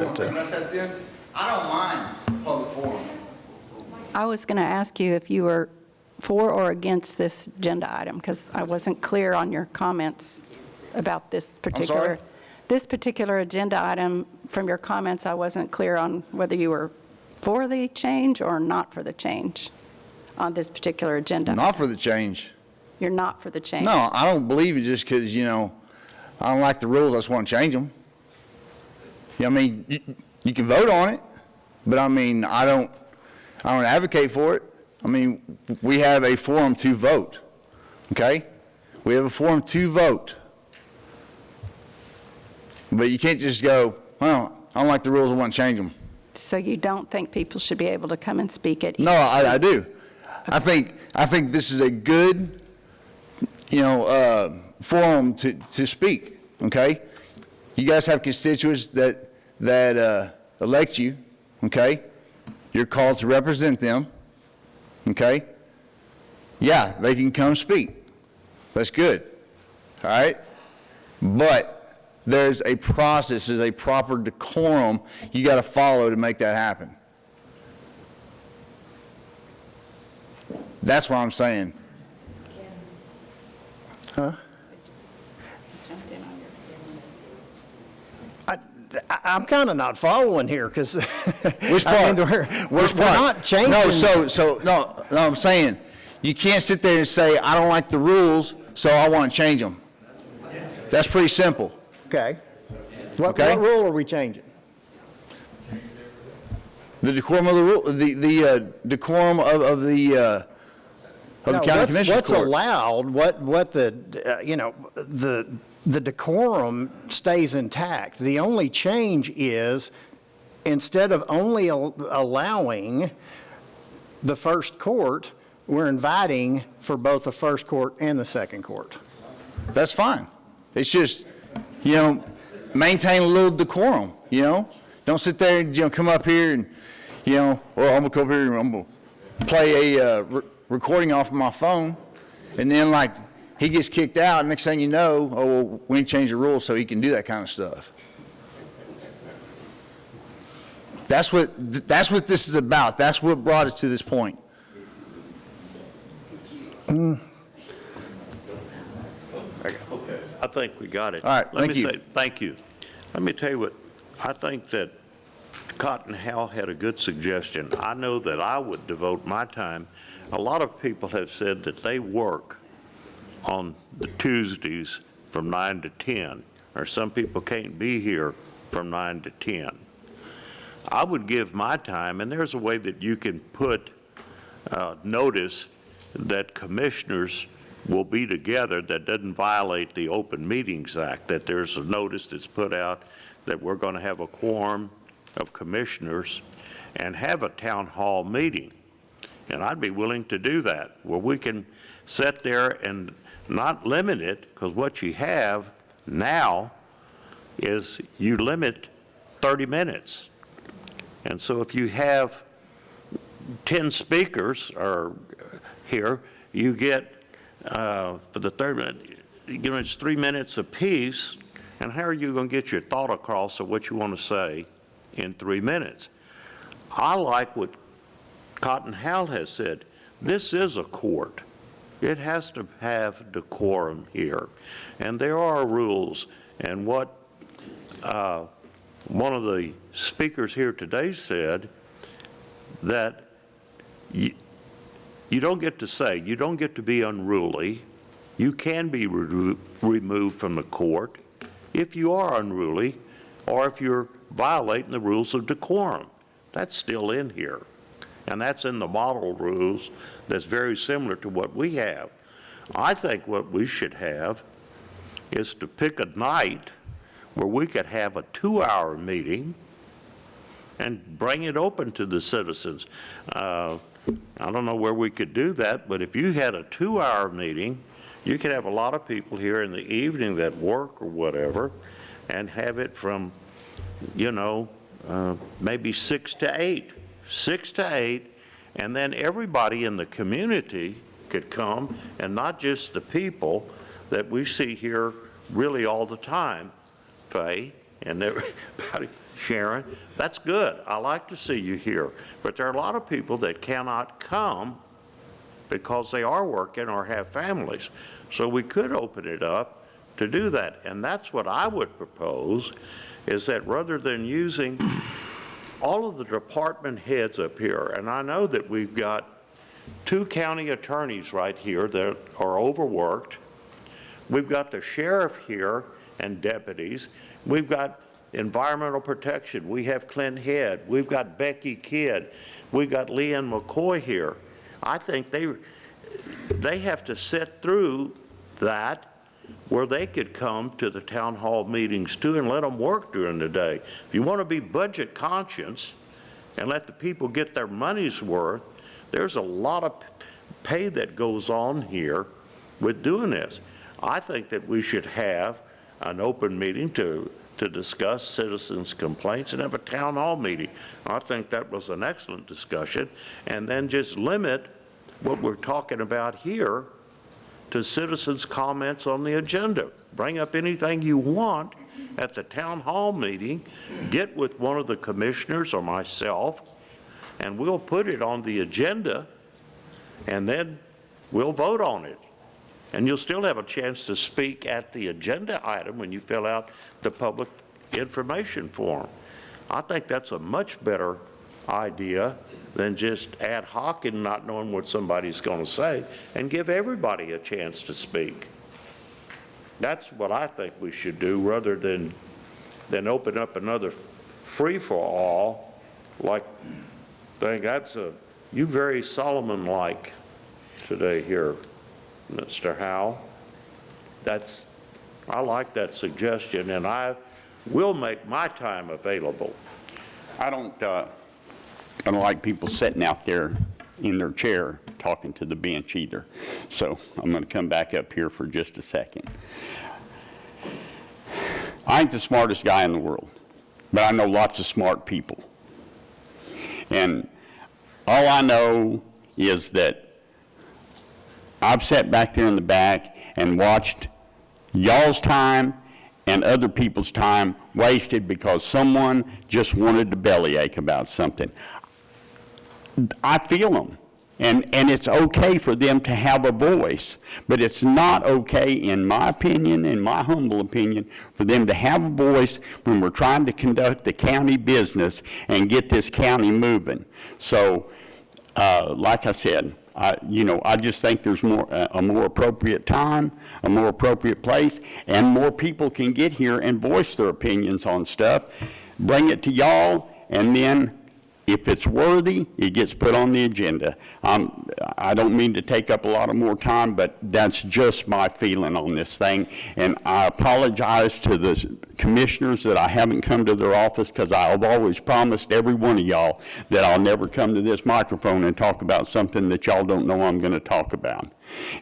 I don't mind public forum.
I was going to ask you if you were for or against this agenda item, because I wasn't clear on your comments about this particular. This particular agenda item, from your comments, I wasn't clear on whether you were for the change or not for the change on this particular agenda.
Not for the change.
You're not for the change?
No, I don't believe it just because, I don't like the rules, I just want to change them. I mean, you can vote on it, but I mean, I don't advocate for it. I mean, we have a forum to vote, okay? We have a forum to vote. But you can't just go, well, I don't like the rules, I want to change them.
So you don't think people should be able to come and speak at each?
No, I do. I think this is a good, forum to speak, okay? You guys have constituents that elect you, okay? You're called to represent them, okay? Yeah, they can come speak. That's good, all right? But there's a process, there's a proper decorum you got to follow to make that happen. That's what I'm saying. Huh?
I'm kind of not following here, because
Which part?
We're not changing.
No, no, I'm saying you can't sit there and say, I don't like the rules, so I want to change them. That's pretty simple.
Okay. What
Okay.
rule are we changing?
The decorum of the rule, the decorum of the
No,
county commissioners
what's
court.
allowed, what the, the decorum stays intact. The only change is, instead of only allowing the first court, we're inviting for both the first court and the second court.
That's fine. It's just, maintain a little decorum, Don't sit there and, come up here and, well, I'm gonna come here and I'm gonna play a recording off of my phone, and then like he gets kicked out, and next thing you know, oh, well, we need to change the rules so he can do that kind of stuff. That's what this is about. That's what brought us to this point.
Okay, I think we got it.
All right, thank you.
Thank you. Let me tell you what, I think that Cotton Howell had a good suggestion. I know that I would devote my time. A lot of people have said that they work on the Tuesdays from 9 to 10, or some people can't be here from 9 to 10. I would give my time, and there's a way that you can put notice that commissioners will be together that doesn't violate the Open Meetings Act, that there's a notice that's put out that we're going to have a quorum of commissioners and have a town hall meeting. And I'd be willing to do that, where we can sit there and not limit it, because what you have now is you limit 30 minutes. And so if you have 10 speakers here, you get, for the 30 minutes, it's 3 minutes apiece, and how are you going to get your thought across of what you want to say in 3 minutes? I like what Cotton Howell has said. This is a court. It has to have decorum here. And there are rules. And what one of the speakers here today said, that you don't get to say, you don't get to be unruly. You can be removed from the court if you are unruly or if you're violating the rules of decorum. That's still in here. And that's in the model rules that's very similar to what we have. I think what we should have is to pick a night where we could have a 2-hour meeting and bring it open to the citizens. I don't know where we could do that, but if you had a 2-hour meeting, you could have a lot of people here in the evening that work or whatever, and have it from, maybe 6 to 8. 6 to 8, and then everybody in the community could come, and not just the people that we see here really all the time, Faye and everybody, Sharon. That's good. I like to see you here. But there are a lot of people that cannot come because they are working or have families. So we could open it up to do that. And that's what I would propose, is that rather than using all of the department heads up here, and I know that we've got 2 county attorneys right here that are overworked. We've got the sheriff here and deputies. We've got environmental protection. We have Clint Head. We've got Becky Kidd. We've got Leanne McCoy here. I think they have to sit through that, where they could come to the town hall meetings too and let them work during the day. If you want to be budget conscious and let the people get their money's worth, there's a lot of pay that goes on here with doing this. I think that we should have an open meeting to discuss citizens' complaints and have a town hall meeting. I think that was an excellent discussion, and then just limit what we're talking about here to citizens' comments on the agenda. Bring up anything you want at the town hall meeting, get with one of the commissioners or myself, and we'll put it on the agenda, and then we'll vote on it. And you'll still have a chance to speak at the agenda item when you fill out the public information form. I think that's a much better idea than just ad hoc and not knowing what somebody's going to say, and give everybody a chance to speak. That's what I think we should do, rather than open up another free-for-all, like, thing. You very Solomon-like today here, Mr. Howe. I like that suggestion, and I will make my time available.
I don't like people sitting out there in their chair talking to the bench either. So I'm going to come back up here for just a second. I ain't the smartest guy in the world, but I know lots of smart people. And all I know is that I've sat back there in the back and watched y'all's time and other people's time wasted because someone just wanted to bellyache about something. I feel them, and it's okay for them to have a voice, but it's not okay, in my opinion, in my humble opinion, for them to have a voice when we're trying to conduct the county business and get this county moving. So, like I said, I just think there's a more appropriate time, a more appropriate place, and more people can get here and voice their opinions on stuff. Bring it to y'all, and then if it's worthy, it gets put on the agenda. I don't mean to take up a lot of more time, but that's just my feeling on this thing. And I apologize to the commissioners that I haven't come to their office, because I've always promised every one of y'all that I'll never come to this microphone and talk about something that y'all don't know I'm going to talk about.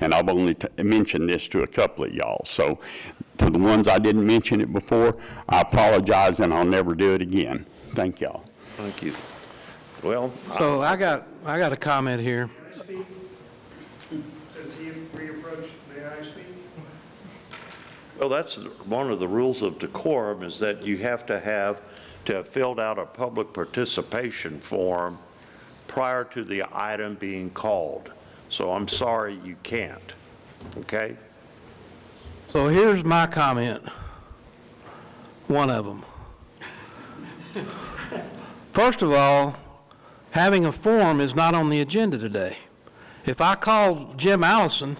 And I've only mentioned this to a couple of y'all. So to the ones I didn't mention it before, I apologize, and I'll never do it again. Thank y'all.
Thank you. Well,
So I got a comment here.
Can I speak? Since he reapproached, may I speak?
well, that's one of the rules of decorum, is that you have to have filled out a public participation form prior to the item being called. So I'm sorry you can't, okay?
So here's my comment, one of them. First of all, having a forum is not on the agenda today. If I called Jim Allison,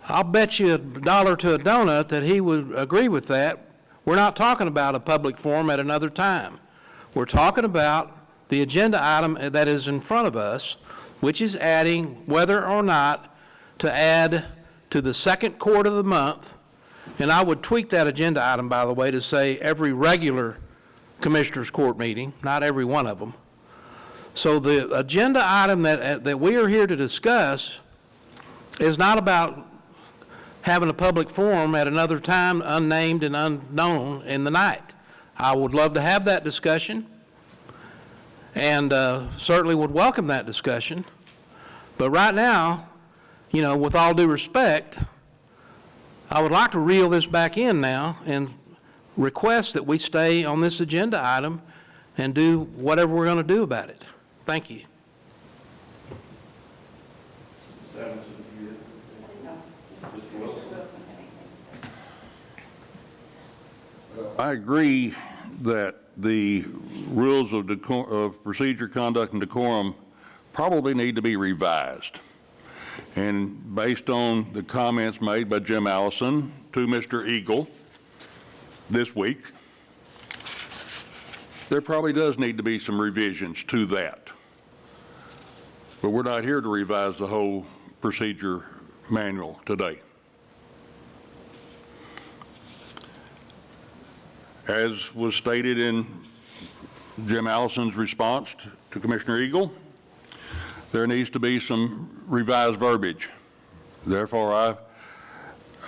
I'll bet you $1 to a donut that he would agree with that. We're not talking about a public forum at another time. We're talking about the agenda item that is in front of us, which is adding whether or not to add to the second court of the month. And I would tweak that agenda item, by the way, to say every regular Commissioners Court meeting, not every one of them. So the agenda item that we are here to discuss is not about having a public forum at another time, unnamed and unknown in the night. I would love to have that discussion, and certainly would welcome that discussion. But right now, with all due respect, I would like to reel this back in now and request that we stay on this agenda item and do whatever we're going to do about it. Thank you.
I agree that the rules of procedure, conduct, and decorum probably need to be revised. And based on the comments made by Jim Allison to Mr. Eagle this week, there probably does need to be some revisions to that. But we're not here to revise the whole procedure manual today. As was stated in Jim Allison's response to Commissioner Eagle, there needs to be some revised verbiage. Therefore, I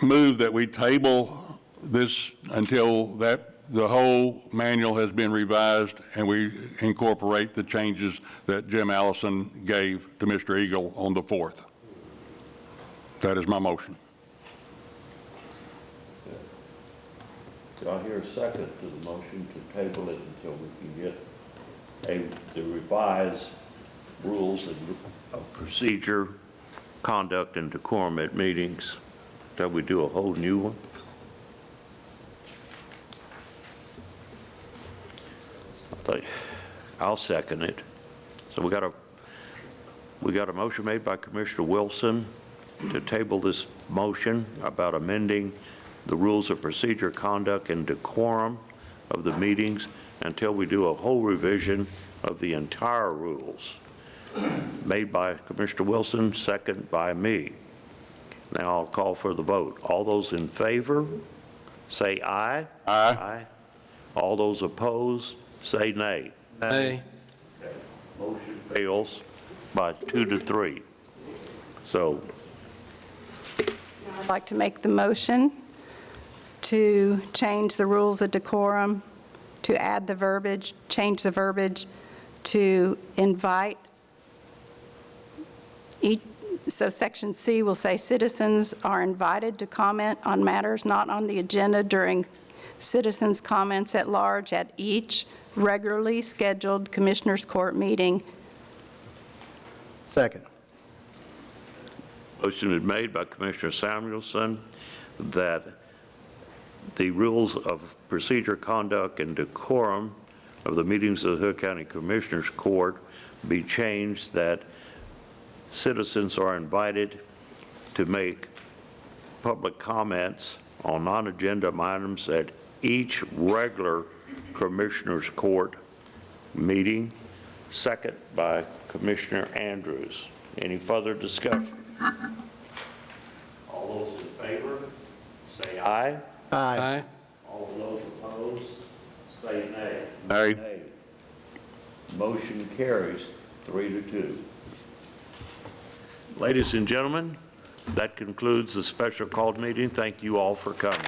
move that we table this until the whole manual has been revised and we incorporate the changes that Jim Allison gave to Mr. Eagle on the 4th. That is my motion.
Do I hear a second to the motion to table it until we can get the revised rules of procedure, conduct, and decorum at meetings? That we do a whole new one? I'll second it. So we got a motion made by Commissioner Wilson to table this motion about amending the rules of procedure, conduct, and decorum of the meetings until we do a whole revision of the entire rules, made by Commissioner Wilson, second by me. Now I'll call for the vote. All those in favor, say aye.
Aye.
All those opposed, say nay.
Nay.
Motion fails by 2 to 3. So
I'd like to make the motion to change the rules of decorum, to add the verbiage, change the verbiage to invite each. So section C will say citizens are invited to comment on matters not on the agenda during citizens' comments at large at each regularly scheduled Commissioners Court meeting.
Second.
motion is made by Commissioner Samuelson that the rules of procedure, conduct, and decorum of the meetings of the Hood County Commissioners Court be changed, that citizens are invited to make public comments on non-agenda items at each regular Commissioners Court meeting. Second by Commissioner Andrews. Any further discussion? All those in favor, say aye.
Aye.
All those opposed, say nay.
Nay.
Motion carries 3 to 2. Ladies and gentlemen, that concludes the special called meeting. Thank you all for coming.